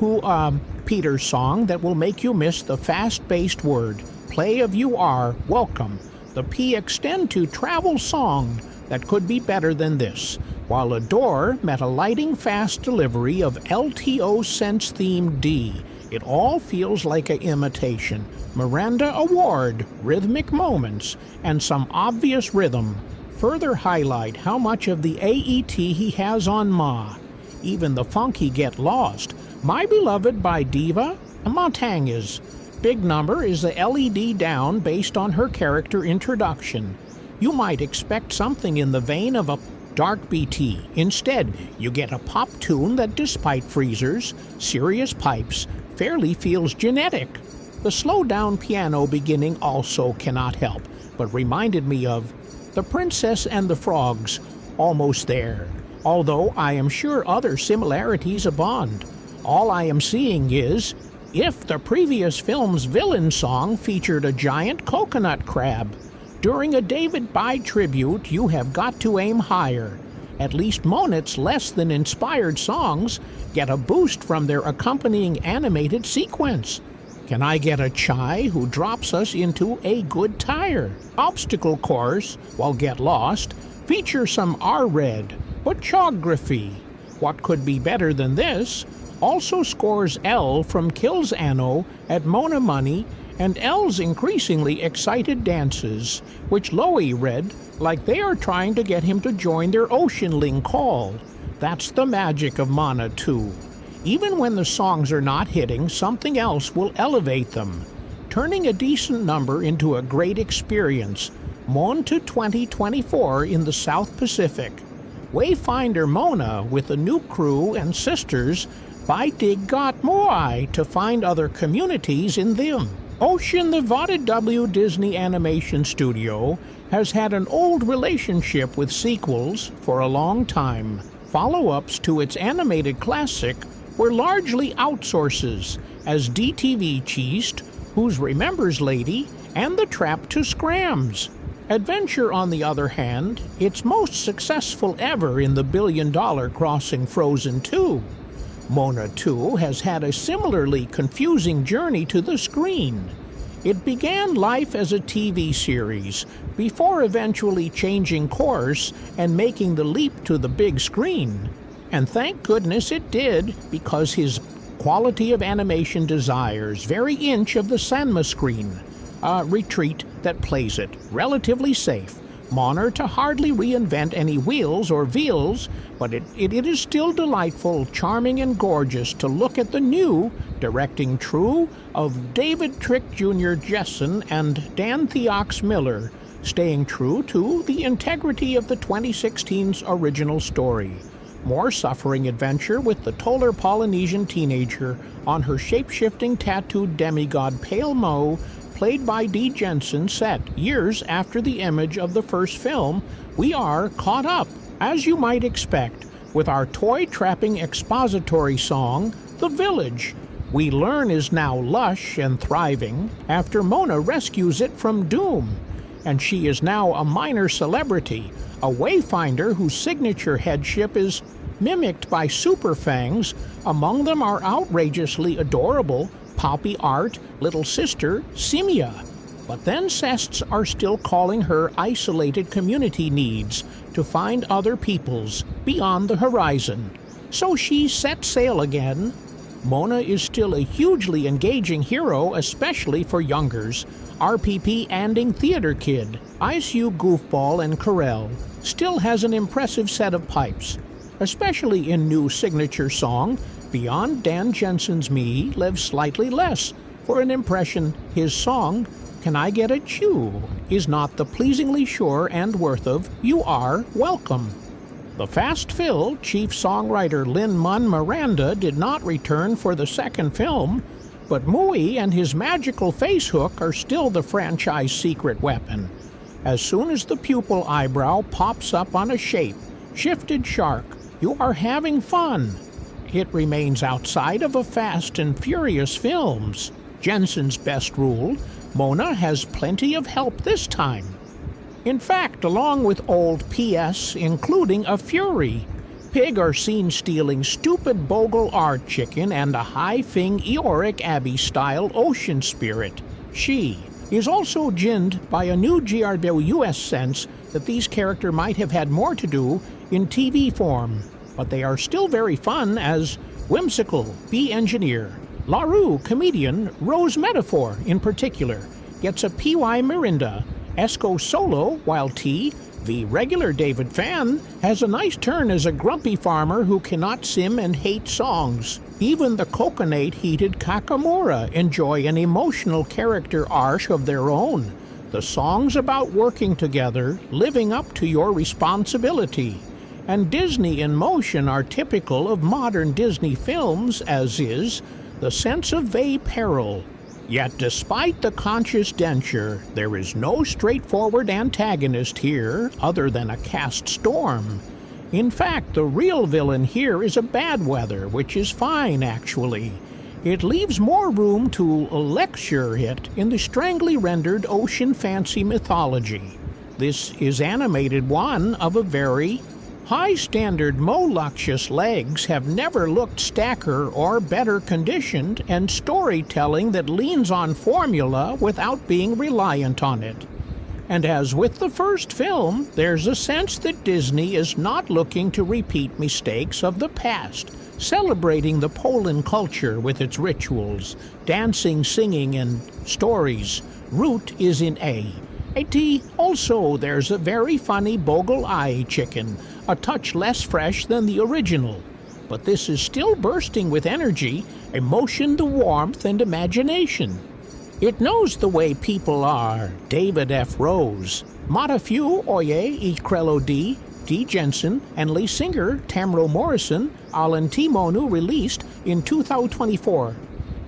Speaker 4: Peter's song that will make you miss the fast-based word. Play of You Are, Welcome. The P extend to travel song that could be better than this, while Adore met a lighting fast delivery of LTO Sense Theme D. It all feels like an imitation. Miranda Award, rhythmic moments, and some obvious rhythm further highlight how much of the AET he has on Ma. Even the funky Get Lost, My Beloved by Diva, Montangas. Big number is the LED down based on her character introduction. You might expect something in the vein of a Dark BT. Instead, you get a pop tune that, despite Fraser's serious pipes, fairly feels genetic. The slow-down piano beginning also cannot help, but reminded me of The Princess and the Frogs, Almost There, although I am sure other similarities abound. All I am seeing is, if the previous film's villain song featured a giant coconut crab, during a David Bye tribute, you have got to aim higher. At least Monet's less than inspired songs get a boost from their accompanying animated sequence. Can I get a Chai who drops us into a good tire? Obstacle course, while Get Lost, feature some R-Red, butchography. What could be better than this? Also scores L from Kills Anno at Mona Money, and L's increasingly excited dances, which Loey read like they are trying to get him to join their Oceanling call. That's the magic of Mana 2. Even when the songs are not hitting, something else will elevate them, turning a decent number into a great experience. Moana to 2024 in the South Pacific. Wayfinder Mona with a new crew and sisters by Dig Got Moai to find other communities in them. Ocean, the VW Disney Animation Studio, has had an old relationship with sequels for a long time. Follow-ups to its animated classic were largely outsources, as DTV Cheest, Who's Remembers Lady, and The Trap to Scrams. Adventure, on the other hand, its most successful ever in the billion-dollar crossing Frozen 2. Moana 2 has had a similarly confusing journey to the screen. It began life as a TV series, before eventually changing course and making the leap to the big screen. And thank goodness it did, because his quality of animation desires very inch of the Sanma screen, a retreat that plays it relatively safe. Monar to hardly reinvent any wheels or veals, but it is still delightful, charming, and gorgeous to look at the new, directing true, of David Trick Jr. Jessen and Dan Theox Miller, staying true to the integrity of the 2016's original story. More suffering adventure with the taller Polynesian teenager on her shape-shifting tattooed demigod Pale Mo, played by Dee Jensen, set years after the image of the first film. We are caught up, as you might expect, with our toy-trapping expository song, The Village. We learn is now lush and thriving after Moana rescues it from doom, and she is now a minor celebrity, a wayfinder whose signature headship is mimicked by superfangs. Among them are outrageously adorable Poppy Art, little sister Simia. But then Cests are still calling her isolated community needs to find other peoples beyond the horizon. So she set sail again. Moana is still a hugely engaging hero, especially for youngers. RPP-anding theater kid, ICU goofball and Corel, still has an impressive set of pipes, especially in new signature song. Beyond Dan Jensen's Me lives slightly less for an impression. His song, Can I Get a Chew, is not the pleasingly sure and worth of You Are Welcome. The Fast Fill chief songwriter Lin-Man Miranda did not return for the second film, but Mui and his magical face hook are still the franchise secret weapon. As soon as the pupil eyebrow pops up on a shape, shifted shark, you are having fun. It remains outside of a Fast and Furious films. Jensen's best rule, Moana has plenty of help this time. In fact, along with old PS, including a Fury, Pig are seen stealing stupid Bogle Art chicken and a high-fing Eoric Abbey-style ocean spirit. She is also ginned by a new GRWS sense that these characters might have had more to do in TV form, but they are still very fun as Whimsical, Bee-Engineer, LaRue, Comedian, Rose Metaphor in particular, gets a PY Mirinda, Esco Solo, while T, the regular David Fan, has a nice turn as a grumpy farmer who cannot sim and hate songs. Even the coconut-heated Kakamura enjoy an emotional character arc of their own. The songs about working together, living up to your responsibility. And Disney in Motion are typical of modern Disney films, as is the sense of vague peril. Yet despite the conscious denture, there is no straightforward antagonist here other than a cast storm. In fact, the real villain here is a bad weather, which is fine actually. It leaves more room to lecture it in the strangely rendered ocean fancy mythology. This is animated one of a very high-standard. Moluxious legs have never looked stacker or better conditioned, and storytelling that leans on formula without being reliant on it. And as with the first film, there's a sense that Disney is not looking to repeat mistakes of the past, celebrating the Poland culture with its rituals, dancing, singing, and stories. Root is in A. Also, there's a very funny Bogle Eye chicken, a touch less fresh than the original. But this is still bursting with energy, emotion, the warmth, and imagination. It knows the way people are. David F. Rose, Matafiu Oye y Crello D. Jensen, and lead singer Tamro Morrison, Alan Timonu, released in 2024.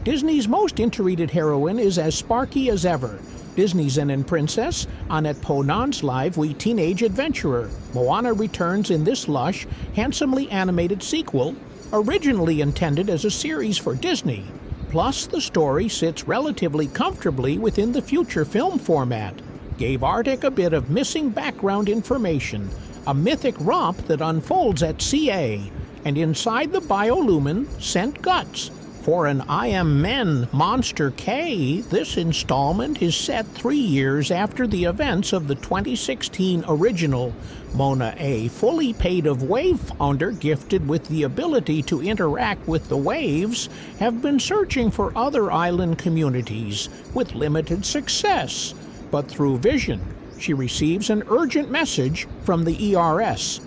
Speaker 4: Disney's most interreated heroine is as sparky as ever. Disney's Zen Princess, Annette Ponan's live wee teenage adventurer. Moana returns in this lush, handsomely animated sequel, originally intended as a series for Disney. Plus, the story sits relatively comfortably within the future film format. Gave Arctic a bit of missing background information, a mythic romp that unfolds at CA, and inside the biolumin sent guts. For an I Am Men Monster K, this installment is set 3 years after the events of the 2016 original. Moana, a fully paid-of wave founder gifted with the ability to interact with the waves, have been searching for other island communities with limited success. But through Vision, she receives an urgent message from the ERS.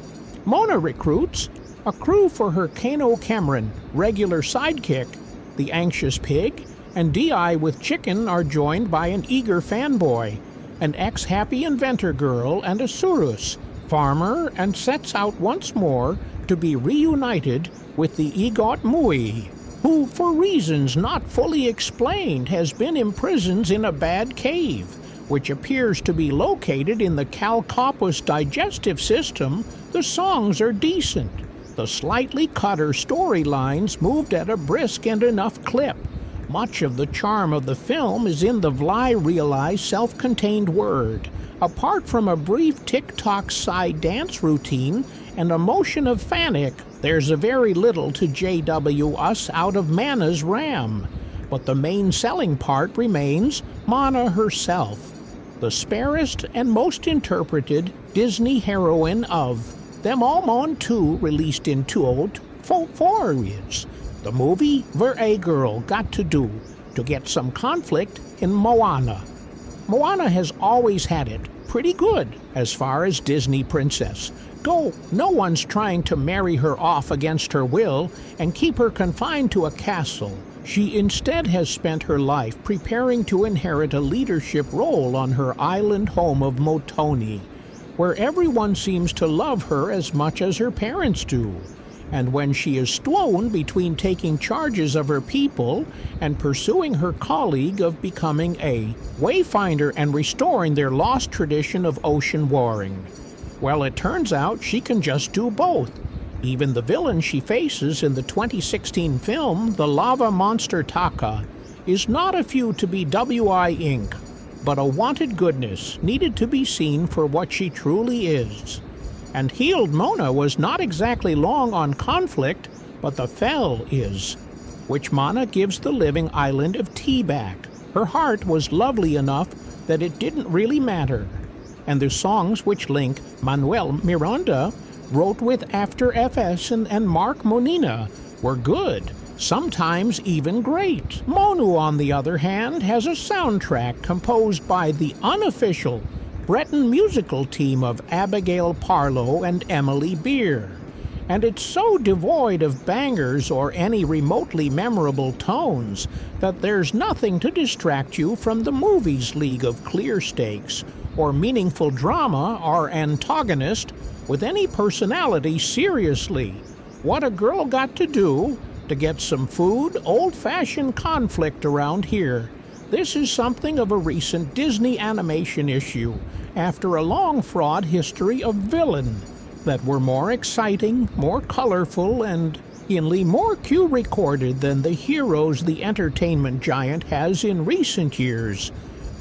Speaker 4: Moana recruits a crew for her Kano Cameron, regular sidekick. The anxious pig and Di with chicken are joined by an eager fanboy, an ex-happy inventor girl, and a Surus, farmer, and sets out once more to be reunited with the Egot Mui, who, for reasons not fully explained, has been imprisoned in a bad cave, which appears to be located in the Calcopus digestive system. The songs are decent. The slightly cutter storylines moved at a brisk and enough clip. Much of the charm of the film is in the Vly-realized self-contained word. Apart from a brief TikTok side dance routine and a motion of Fanic, there's a very little to JW us out of Mana's RAM. But the main selling part remains Moana herself, the sparest and most interpreted Disney heroine of them all. Moana 2 released in 2004 years. The movie where a girl got to do to get some conflict in Moana. Moana has always had it pretty good as far as Disney princess. No one's trying to marry her off against her will and keep her confined to a castle. She instead has spent her life preparing to inherit a leadership role on her island home of Motoni, where everyone seems to love her as much as her parents do. And when she is thrown between taking charges of her people and pursuing her colleague of becoming a wayfinder and restoring their lost tradition of ocean warring, well, it turns out she can just do both. Even the villain she faces in the 2016 film, the lava monster Taka, is not a few to be WI Inc., but a wanted goodness needed to be seen for what she truly is. And healed Moana was not exactly long on conflict, but the fell is, which Moana gives the living island of Tea back. Her heart was lovely enough that it didn't really matter. And the songs which Link Manuel Miranda wrote with After FS and Mark Monina were good, sometimes even great. Monu, on the other hand, has a soundtrack composed by the unofficial Breton musical team of Abigail Parlow and Emily Beer, and it's so devoid of bangers or any remotely memorable tones that there's nothing to distract you from the movie's league of clear stakes or meaningful drama or antagonist with any personality. Seriously, what a girl got to do to get some food, old-fashioned conflict around here. This is something of a recent Disney animation issue, after a long fraud history of villain that were more exciting, more colorful, and inly more cue-recorded than the heroes the entertainment giant has in recent years,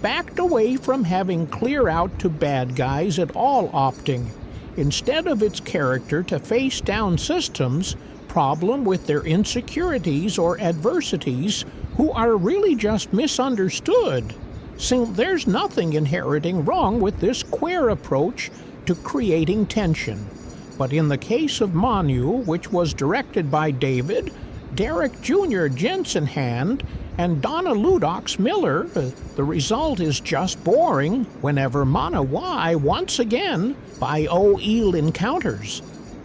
Speaker 4: backed away from having clear out to bad guys at all opting, instead of its character to face down systems problem with their insecurities or adversities who are really just misunderstood. So there's nothing inherently wrong with this queer approach to creating tension. But in the case of Manu, which was directed by David Derek Jr. Jensenhand and Donna Ludox Miller, the result is just boring whenever Mana Y once again by O'Eel encounters.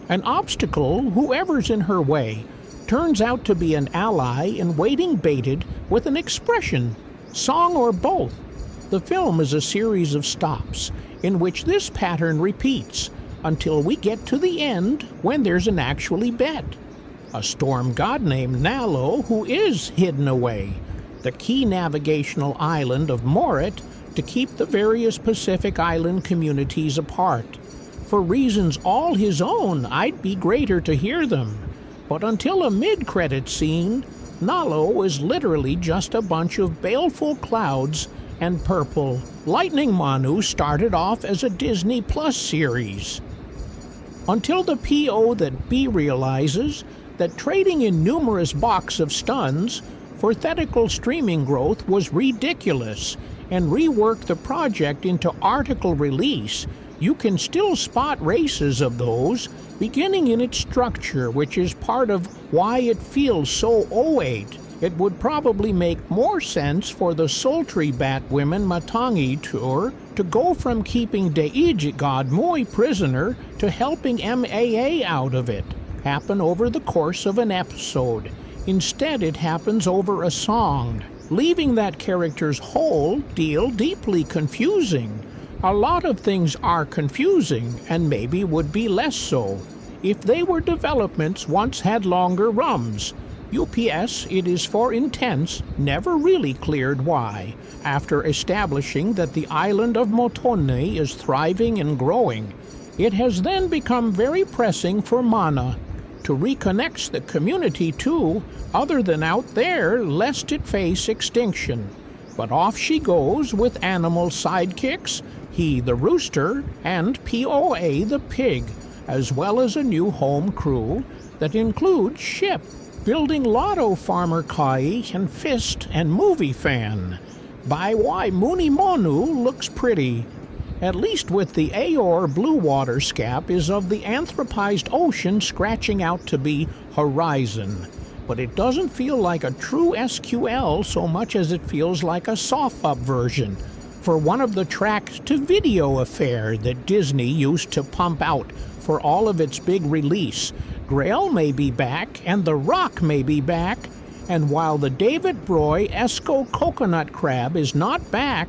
Speaker 4: An obstacle, whoever's in her way, turns out to be an ally in waiting baited with an expression, song, or both. The film is a series of stops in which this pattern repeats until we get to the end when there's an actually bet. A storm god named Nalo who is hidden away, the key navigational island of Morit, to keep the various Pacific Island communities apart. For reasons all his own, I'd be greater to hear them. But until a mid-credit scene, Nalo is literally just a bunch of baleful clouds and purple. Lightning Manu started off as a Disney Plus series. until the PO that B realizes that trading in numerous box of stuns for theatrical streaming growth was ridiculous and rework the project into article release. You can still spot races of those, beginning in its structure, which is part of why it feels so 08. It would probably make more sense for the sultry Batwomen Matangi tour to go from keeping Deiji Godmoy prisoner to helping MAA out of it, happen over the course of an episode. Instead, it happens over a song, leaving that character's whole deal deeply confusing. A lot of things are confusing, and maybe would be less so if they were developments once had longer runs. UPS, it is for intents, never really cleared why, after establishing that the island of Motone is thriving and growing. It has then become very pressing for Moana to reconnect the community too, other than out there, lest it face extinction. But off she goes with animal sidekicks, he the rooster, and POA the pig, as well as a new home crew that includes Ship, building lotto farmer Kai, and Fist and movie fan. By why Mooney Monu looks pretty, at least with the Aor blue water scap is of the anthropized ocean scratching out to be horizon. But it doesn't feel like a true SQL so much as it feels like a soft-up version for one of the track-to-video affair that Disney used to pump out for all of its big release. Grail may be back, and The Rock may be back, and while the David Broy Esco Coconut Crab is not back,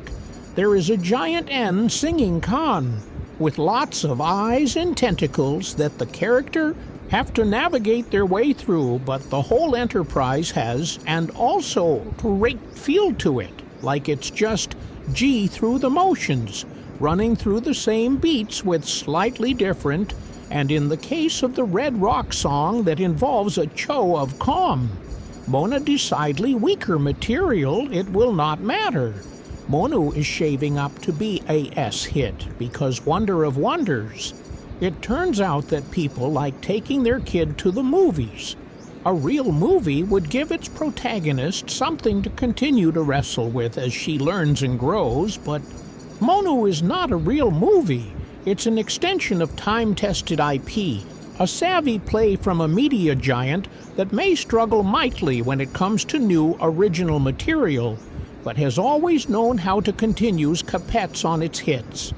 Speaker 4: there is a giant N singing Khan, with lots of eyes and tentacles that the character have to navigate their way through, but the whole enterprise has, and also great feel to it, like it's just G through the motions, running through the same beats with slightly different, and in the case of the Red Rock song that involves a Cho of calm. Mona decidedly weaker material, it will not matter. Monu is shaving up to be a S hit because Wonder of Wonders. It turns out that people like taking their kid to the movies. A real movie would give its protagonist something to continue to wrestle with as she learns and grows, but Monu is not a real movie. It's an extension of time-tested IP, a savvy play from a media giant that may struggle mightily when it comes to new original material, but has always known how to continue capettes on its hits.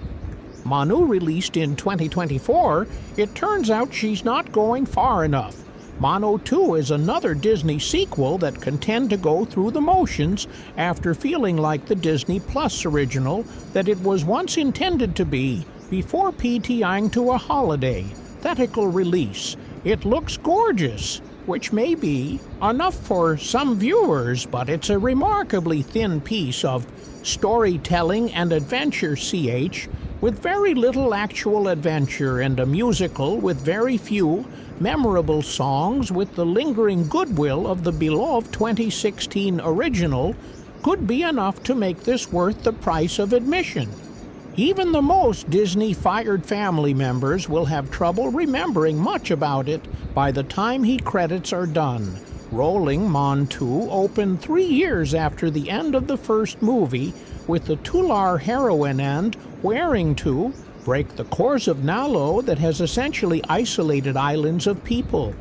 Speaker 4: Manu released in 2024, it turns out she's not going far enough. Mono 2 is another Disney sequel that can tend to go through the motions after feeling like the Disney Plus original that it was once intended to be before PTIing to a holiday, theatrical release. It looks gorgeous, which may be enough for some viewers, but it's a remarkably thin piece of storytelling and adventure with very little actual adventure, and a musical with very few memorable songs with the lingering goodwill of the beloved 2016 original could be enough to make this worth the price of admission. Even the most Disney-fired family members will have trouble remembering much about it by the time credits are done. Rolling Mon 2 opened 3 years after the end of the first movie, with the Tular heroine and Wearing to break the course of Nalo that has essentially isolated islands of people.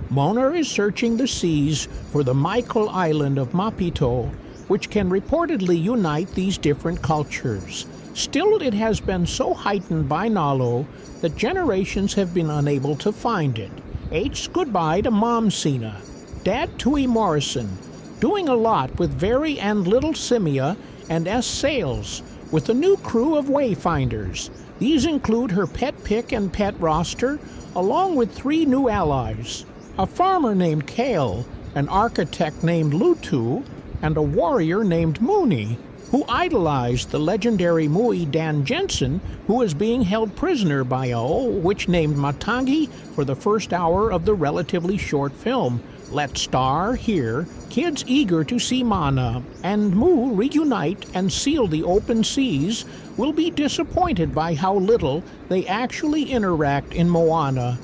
Speaker 4: Mona is searching the seas for the Michael Island of Mapito, which can reportedly unite these different cultures. Still, it has been so heightened by Nalo that generations have been unable to find it. H's goodbye to Mom Cena. Dad Tui Morrison, doing a lot with Very and Little Simia and S. Sales, with a new crew of Wayfinders. These include her pet pick and pet roster, along with 3 new allies. A farmer named Kale, an architect named Lutu, and a warrior named Mooney, who idolized the legendary Mui Dan Jensen, who is being held prisoner by a witch named Matangi for the first hour of the relatively short film. Let's star here kids eager to see Mana and Mu reunite and seal the open seas will be disappointed by how little they actually interact in Moana.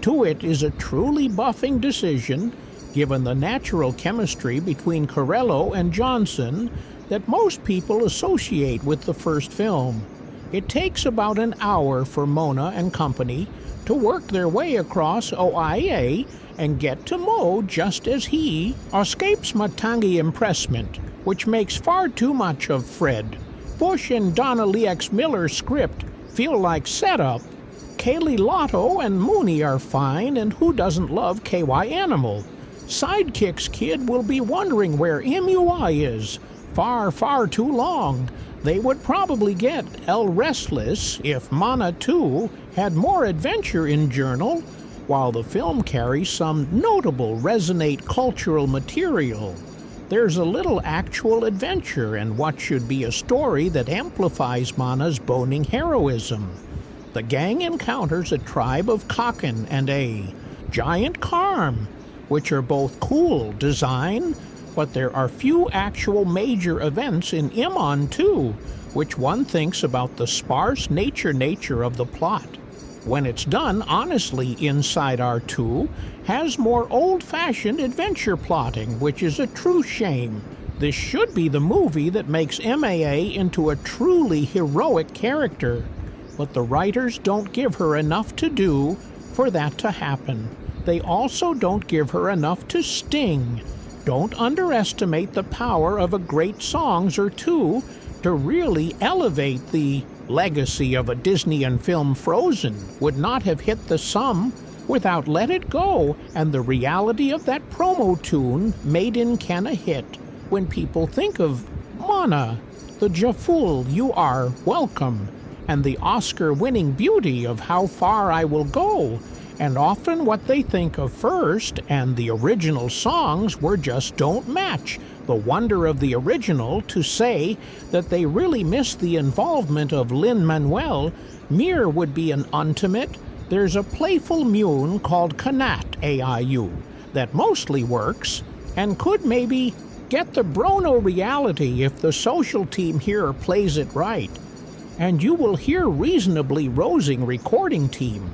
Speaker 4: It is a truly buffing decision, given the natural chemistry between Corello and Johnson that most people associate with the first film. It takes about an hour for Mona and company to work their way across Oia and get to Mo just as he escapes Matangi impressment, which makes far too much of Fred. Bush and Donna Lex Miller's script feel like setup. Kaylee Lotto and Mooney are fine, and who doesn't love KY Animal? Sidekicks Kid will be wondering where MUI is. Far, far too long. They would probably get El Restless if Mana 2 had more adventure in Journal, while the film carries some notable resonate cultural material. There's a little actual adventure and what should be a story that amplifies Mana's boning heroism. The gang encounters a tribe of Kaken and a giant Karm, which are both cool design, but there are few actual major events in Imon too, which one thinks about the sparse nature of the plot. When it's done honestly, Inside R2 has more old-fashioned adventure plotting, which is a true shame. This should be the movie that makes MAA into a truly heroic character, but the writers don't give her enough to do for that to happen. They also don't give her enough to sting. Don't underestimate the power of a great songs or two to really elevate the legacy of a Disney and film Frozen. Would not have hit the sum without Let It Go and the reality of that promo tune made in Kenna hit. When people think of Mana, the Jaful You Are Welcome, and the Oscar-winning beauty of How Far I Will Go, and often what they think of first and the original songs just don't match the wonder of the original. To say that they really miss the involvement of Lin-Manuel Mir would be an ultimate. There's a playful mune called Kanat AIU that mostly works and could maybe get the Brono reality if the social team here plays it right. And you will hear reasonably rosing recording team.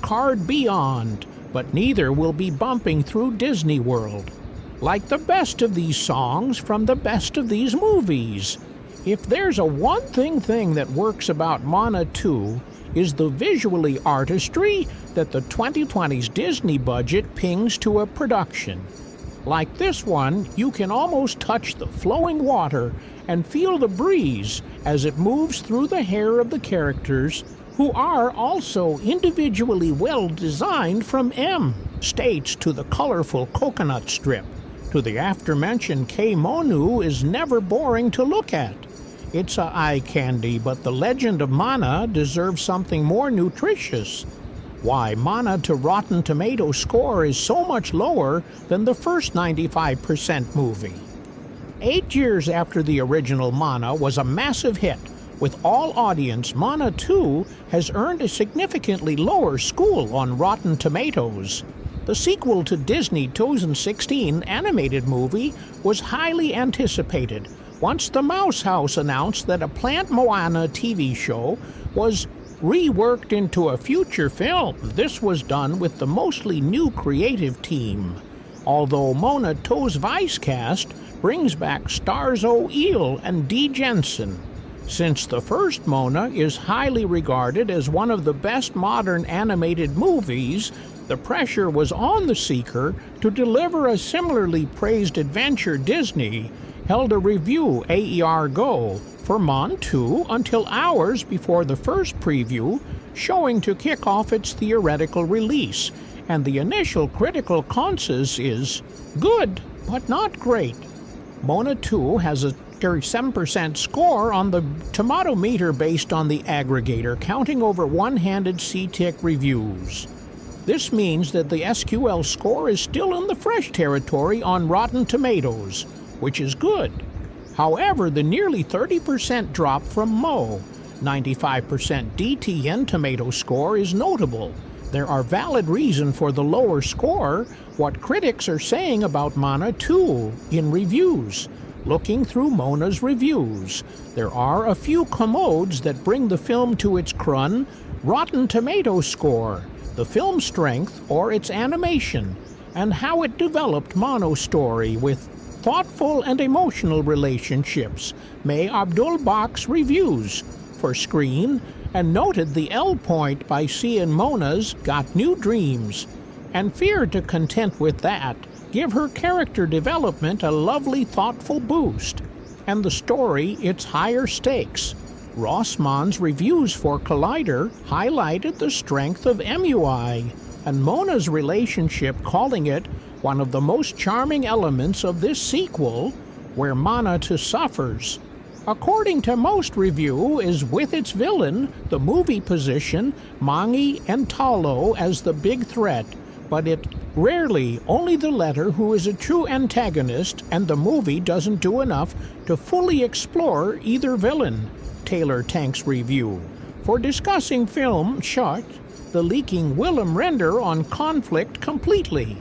Speaker 4: Card Beyond, but neither will be bumping through Disney World. Like the best of these songs from the best of these movies. If there's a one thing that works about Mana 2 is the visually artistry that the 2020's Disney budget pings to a production. Like this one, you can almost touch the flowing water and feel the breeze as it moves through the hair of the characters, who are also individually well designed, from M states to the colorful coconut strip, to the aforementioned K-Monu is never boring to look at. It's a eye candy, but the legend of Mana deserves something more nutritious. Why Mana to Rotten Tomatoes score is so much lower than the first 95% movie. 8 years after the original Mana was a massive hit, with all audience, Mana 2 has earned a significantly lower score on Rotten Tomatoes. The sequel to Disney 2016 animated movie was highly anticipated once the Mouse House announced that a Plant Moana TV show was reworked into a future film. This was done with the mostly new creative team, although Mona 2's Vice cast brings back Stars O'Eel and Dee Jensen. Since the first Mona is highly regarded as one of the best modern animated movies, the pressure was on the seeker to deliver a similarly praised adventure. Disney held a review AER Go for Mon 2 until hours before the first preview showing to kick off its theoretical release, and the initial critical consensus is good, but not great. Mona 2 has a 37% score on the tomato meter based on the aggregator, counting over one-handed CTIC reviews. This means that the SQL score is still in the fresh territory on Rotten Tomatoes, which is good. However, the nearly 30% drop from Mo, 95% DTN tomato score, is notable. there are valid reasons for the lower score, what critics are saying about Moana 2 in reviews. Looking through Mona's reviews, there are a few commodes that bring the film to its crun: Rotten Tomatoes score, the film strength or its animation, and how it developed Mono's story with thoughtful and emotional relationships. May Abdul Bak's reviews for Screen, and noted the L point by seeing Mona's Got New Dreams, and feared to content with that, give her character development a lovely thoughtful boost, and the story its higher stakes. Rossmann's reviews for Collider highlighted the strength of MUI, and Mona's relationship, calling it one of the most charming elements of this sequel, where Moana suffers. According to most review, is with its villain, the movie position Mangi and Talo as the big threat, but it rarely only the latter who is a true antagonist, and the movie doesn't do enough to fully explore either villain. Taylor Tank's review. For discussing film shot, the leaking Willem render on conflict completely.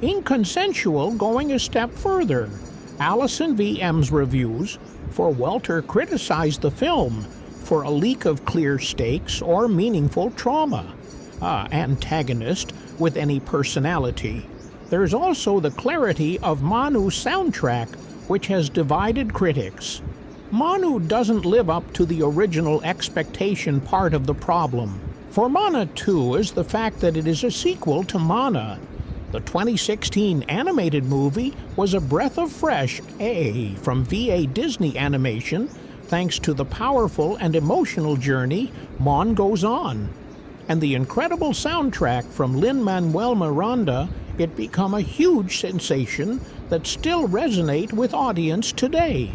Speaker 4: Inconsensual going a step further. Allison V. M's reviews, for Welter criticized the film for a leak of clear stakes or meaningful trauma. Antagonist with any personality. There's also the clarity of Manu's soundtrack, which has divided critics. Manu doesn't live up to the original expectation part of the problem. For Moana 2 is the fact that it is a sequel to Moana. The 2016 animated movie was a breath of fresh air from VA Disney Animation, thanks to the powerful and emotional journey Mon goes on. And the incredible soundtrack from Lin-Manuel Miranda, it become a huge sensation that still resonate with audience today.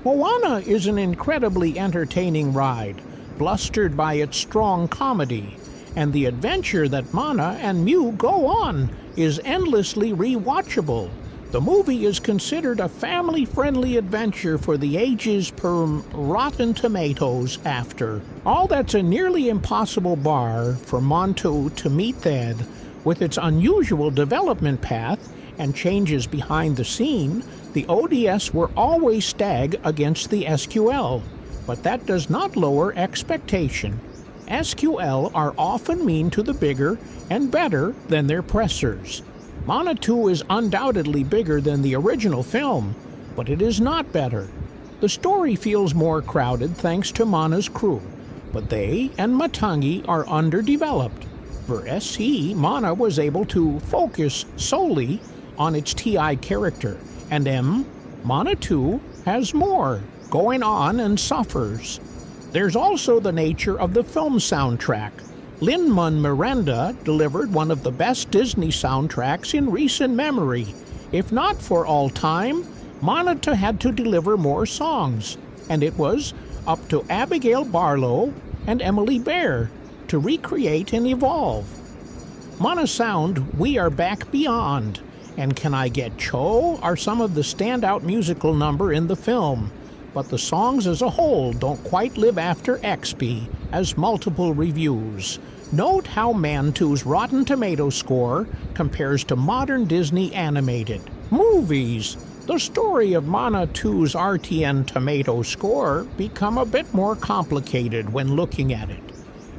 Speaker 4: Moana is an incredibly entertaining ride, blustered by its strong comedy, and the adventure that Mana and Mew go on is endlessly rewatchable. The movie is considered a family-friendly adventure for the ages per Rotten Tomatoes after. All that's a nearly impossible bar for Montu to meet that, with its unusual development path and changes behind the scene. The ODS were always stag against the SQL, but that does not lower expectation. SQL are often mean to the bigger and better than their pressers. Moana 2 is undoubtedly bigger than the original film, but it is not better. The story feels more crowded thanks to Moana's crew, but they and Matangi are underdeveloped. For SC, Moana was able to focus solely on its TI character, and Moana 2 has more going on and suffers. There's also the nature of the film soundtrack. Lin-Manuel Miranda delivered one of the best Disney soundtracks in recent memory. If not for all time, Moana had to deliver more songs, and it was up to Abigail Barlow and Emily Bear to recreate and evolve. Moana sound We Are Back Beyond and Can I Get Cho are some of the standout musical number in the film, but the songs as a whole don't quite live after XP, as multiple reviews. Note how Mantu's Rotten Tomatoes score compares to modern Disney animated movies. The story of Moana 2's RTN Tomato score become a bit more complicated when looking at it,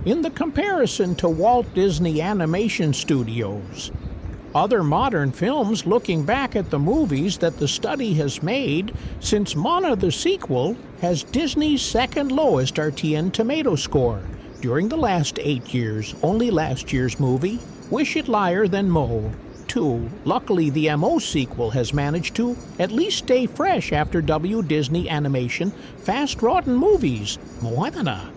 Speaker 4: in the comparison to Walt Disney Animation Studios. Other modern films looking back at the movies that the study has made since Moana the sequel has Disney's second lowest RTN Tomato score. During the last 8 years, only last year's movie, Wish It Liar Than Mo 2. Luckily, the MO sequel has managed to at least stay fresh after Disney Animation Fast Rotten Movies, Moana.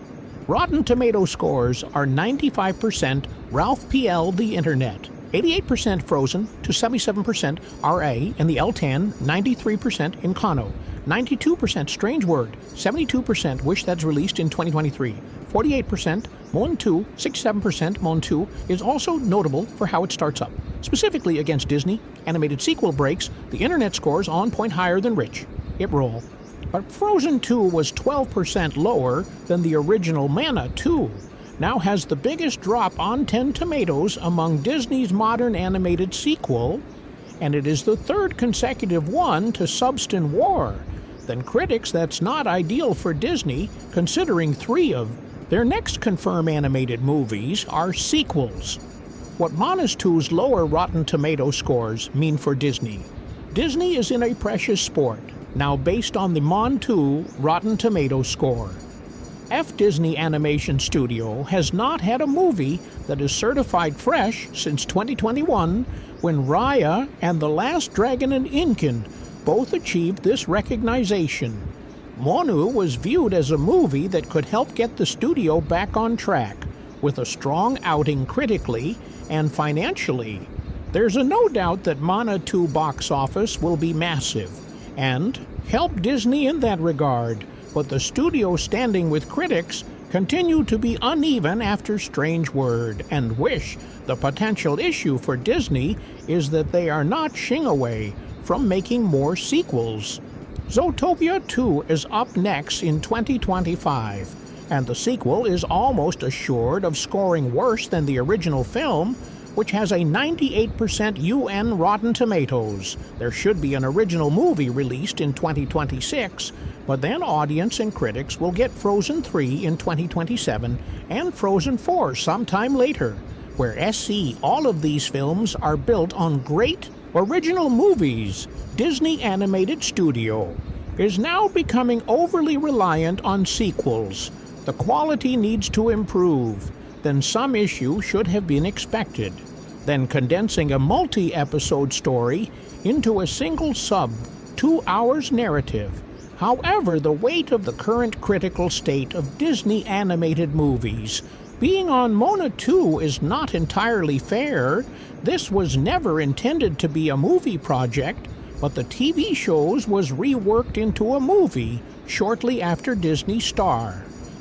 Speaker 4: Rotten Tomato scores are 95% Ralph PL The Internet, 88% Frozen to 77% RA in the L10, 93% in Kano, 92% Strange Word, 72% Wish That's released in 2023, 48% Mon 2, 67% Mon 2 is also notable for how it starts up. Specifically against Disney animated sequel breaks, the internet scores on point higher than Rich. It roll. But Frozen 2 was 12% lower than the original Moana 2. now has the biggest drop on 10 Tomatoes among Disney's modern animated sequel, and it is the third consecutive one to Substan War. Then critics, that's not ideal for Disney, considering 3 of their next confirmed animated movies are sequels. What Moana 2's lower Rotten Tomato scores mean for Disney. Disney is in a precious sport, now based on the Mon 2 Rotten Tomato score. Disney Animation Studio has not had a movie that is certified fresh since 2021, when Raya and The Last Dragon and Incan both achieved this recognition. Moana was viewed as a movie that could help get the studio back on track, with a strong outing critically and financially. There's no doubt that Moana 2 box office will be massive, and help Disney in that regard, but the studio standing with critics continue to be uneven after Strange Word, and Wish. The potential issue for Disney is that they are not shying away from making more sequels. Zootopia 2 is up next in 2025, and the sequel is almost assured of scoring worse than the original film, which has a 98% UN Rotten Tomatoes. There should be an original movie released in 2026, but then audience and critics will get Frozen 3 in 2027 and Frozen 4 sometime later, where all of these films are built on great original movies. Disney Animated Studio is now becoming overly reliant on sequels. The quality needs to improve. Then some issue should have been expected. Then condensing a multi-episode story into a single 2 hours narrative. However, the weight of the current critical state of Disney animated movies being on Moana 2 is not entirely fair. This was never intended to be a movie project, but the TV shows was reworked into a movie shortly after Disney Star,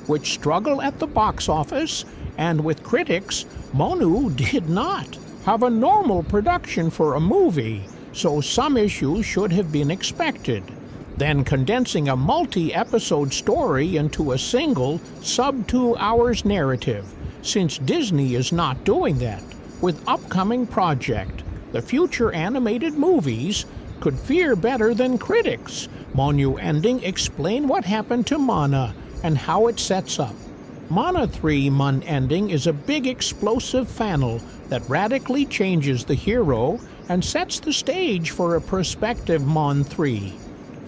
Speaker 4: which struggled at the box office, and with critics, Moana did not have a normal production for a movie, so some issues should have been expected. Then condensing a multi-episode story into a single 2 hours narrative, since Disney is not doing that. With upcoming project, the future animated movies could fare better than critics. Moana ending explain what happened to Moana and how it sets up. Moana 3 Mon ending is a big explosive funnel that radically changes the hero and sets the stage for a prospective Mon 3.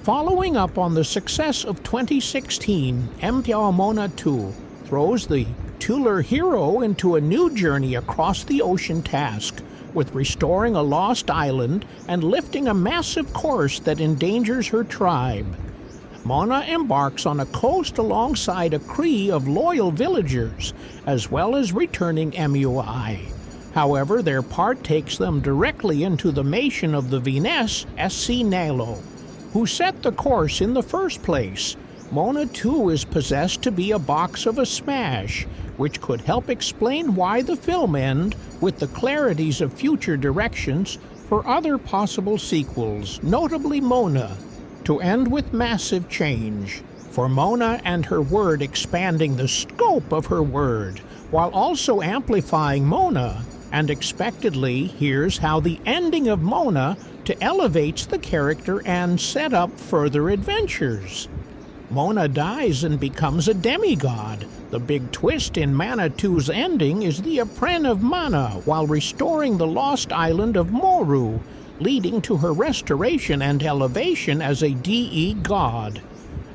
Speaker 4: Following up on the success of 2016, Moana 2 throws the titular hero into a new journey across the ocean task, with restoring a lost island and lifting a massive curse that endangers her tribe. Moana embarks on a coast alongside a crew of loyal villagers, as well as returning MUI. However, their part takes them directly into the mission of the Venus Nalo, who set the course in the first place. Moana 2 is possessed to be a box of a smash, which could help explain why the film ends with the clarities of future directions for other possible sequels, notably Moana, to end with massive change. For Moana and her word expanding the scope of her word, while also amplifying Moana, and expectedly, here's how the ending of Moana to elevates the character and set up further adventures. Moana dies and becomes a demigod. The big twist in Moana 2's ending is the Apren of Mana while restoring the lost island of Moru, leading to her restoration and elevation as a DE god.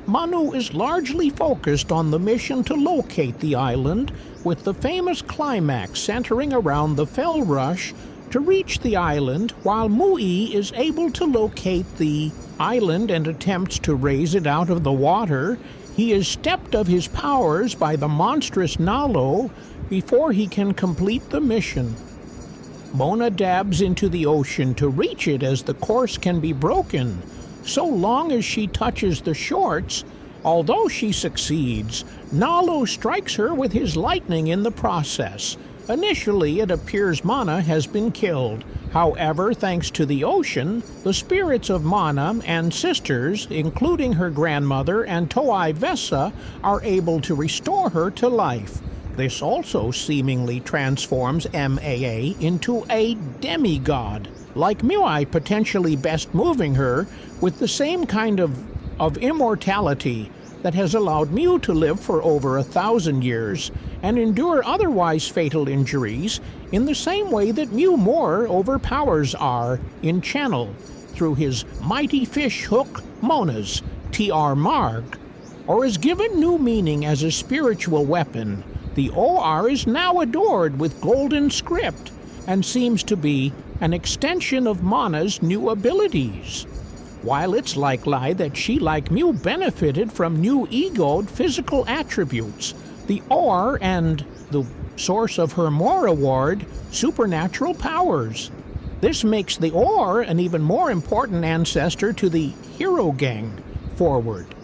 Speaker 4: Manu is largely focused on the mission to locate the island, with the famous climax centering around the Fell Rush to reach the island, while Mui is able to locate the island and attempts to raise it out of the water. He is stripped of his powers by the monstrous Nalo before he can complete the mission. Moana dabs into the ocean to reach it as the course can be broken. So long as she touches the shorts, although she succeeds, Nalo strikes her with his lightning in the process. Initially, it appears Mana has been killed. However, thanks to the ocean, the spirits of Mana and sisters, including her grandmother and Toai Vessa, are able to restore her to life. This also seemingly transforms MAA into a demigod, like Muai potentially best moving her with the same kind of immortality that has allowed Mew to live for over 1,000 years and endure otherwise fatal injuries in the same way that Mew more overpowers R in Channel through his mighty fish hook Mona's TR Marg, or is given new meaning as a spiritual weapon. The OR is now adored with golden script and seems to be an extension of Mona's new abilities. While it's likely that she, like Mew, benefited from new egoed physical attributes, the OR and the source of her more award, supernatural powers. This makes the OR an even more important ancestor to the Hero Gang forward.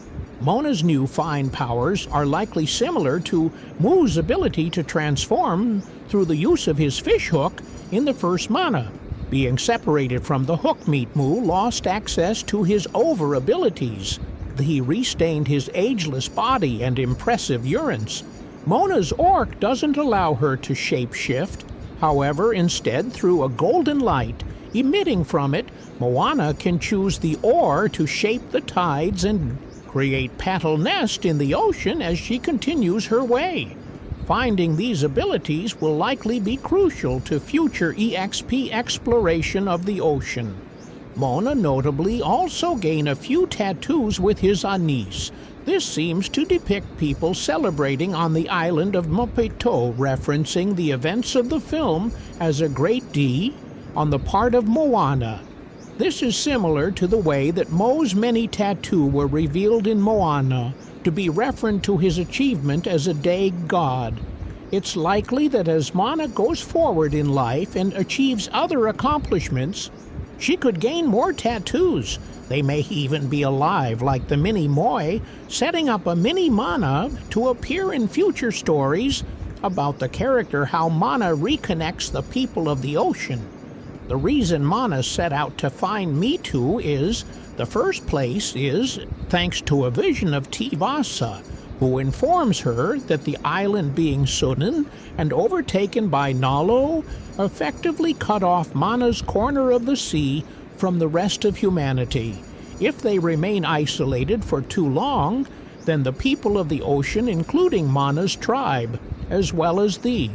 Speaker 4: Mona's new fine powers are likely similar to Mu's ability to transform through the use of his fish hook in the first Mana. Being separated from the hook meat, Mu lost access to his over abilities. He restained his ageless body and impressive urines. Mona's orc doesn't allow her to shapeshift. However, instead, through a golden light emitting from it, Moana can choose the oar to shape the tides and create petal nest in the ocean as she continues her way. Finding these abilities will likely be crucial to future EXP exploration of the ocean. Mona notably also gained a few tattoos with his anise. This seems to depict people celebrating on the island of Mopito, referencing the events of the film as a great D on the part of Moana. This is similar to the way that Mo's many tattoos were revealed in Moana to be referent to his achievement as a day god. It's likely that as Moana goes forward in life and achieves other accomplishments, she could gain more tattoos. They may even be alive, like the mini Moi, setting up a mini Mana to appear in future stories about the character how Mana reconnects the people of the ocean. The reason Mana set out to find Mitu is, the first place is thanks to a vision of Tivasa, who informs her that the island being Sunan and overtaken by Nalo effectively cut off Mana's corner of the sea from the rest of humanity. If they remain isolated for too long, then the people of the ocean, including Mana's tribe, as well as thee,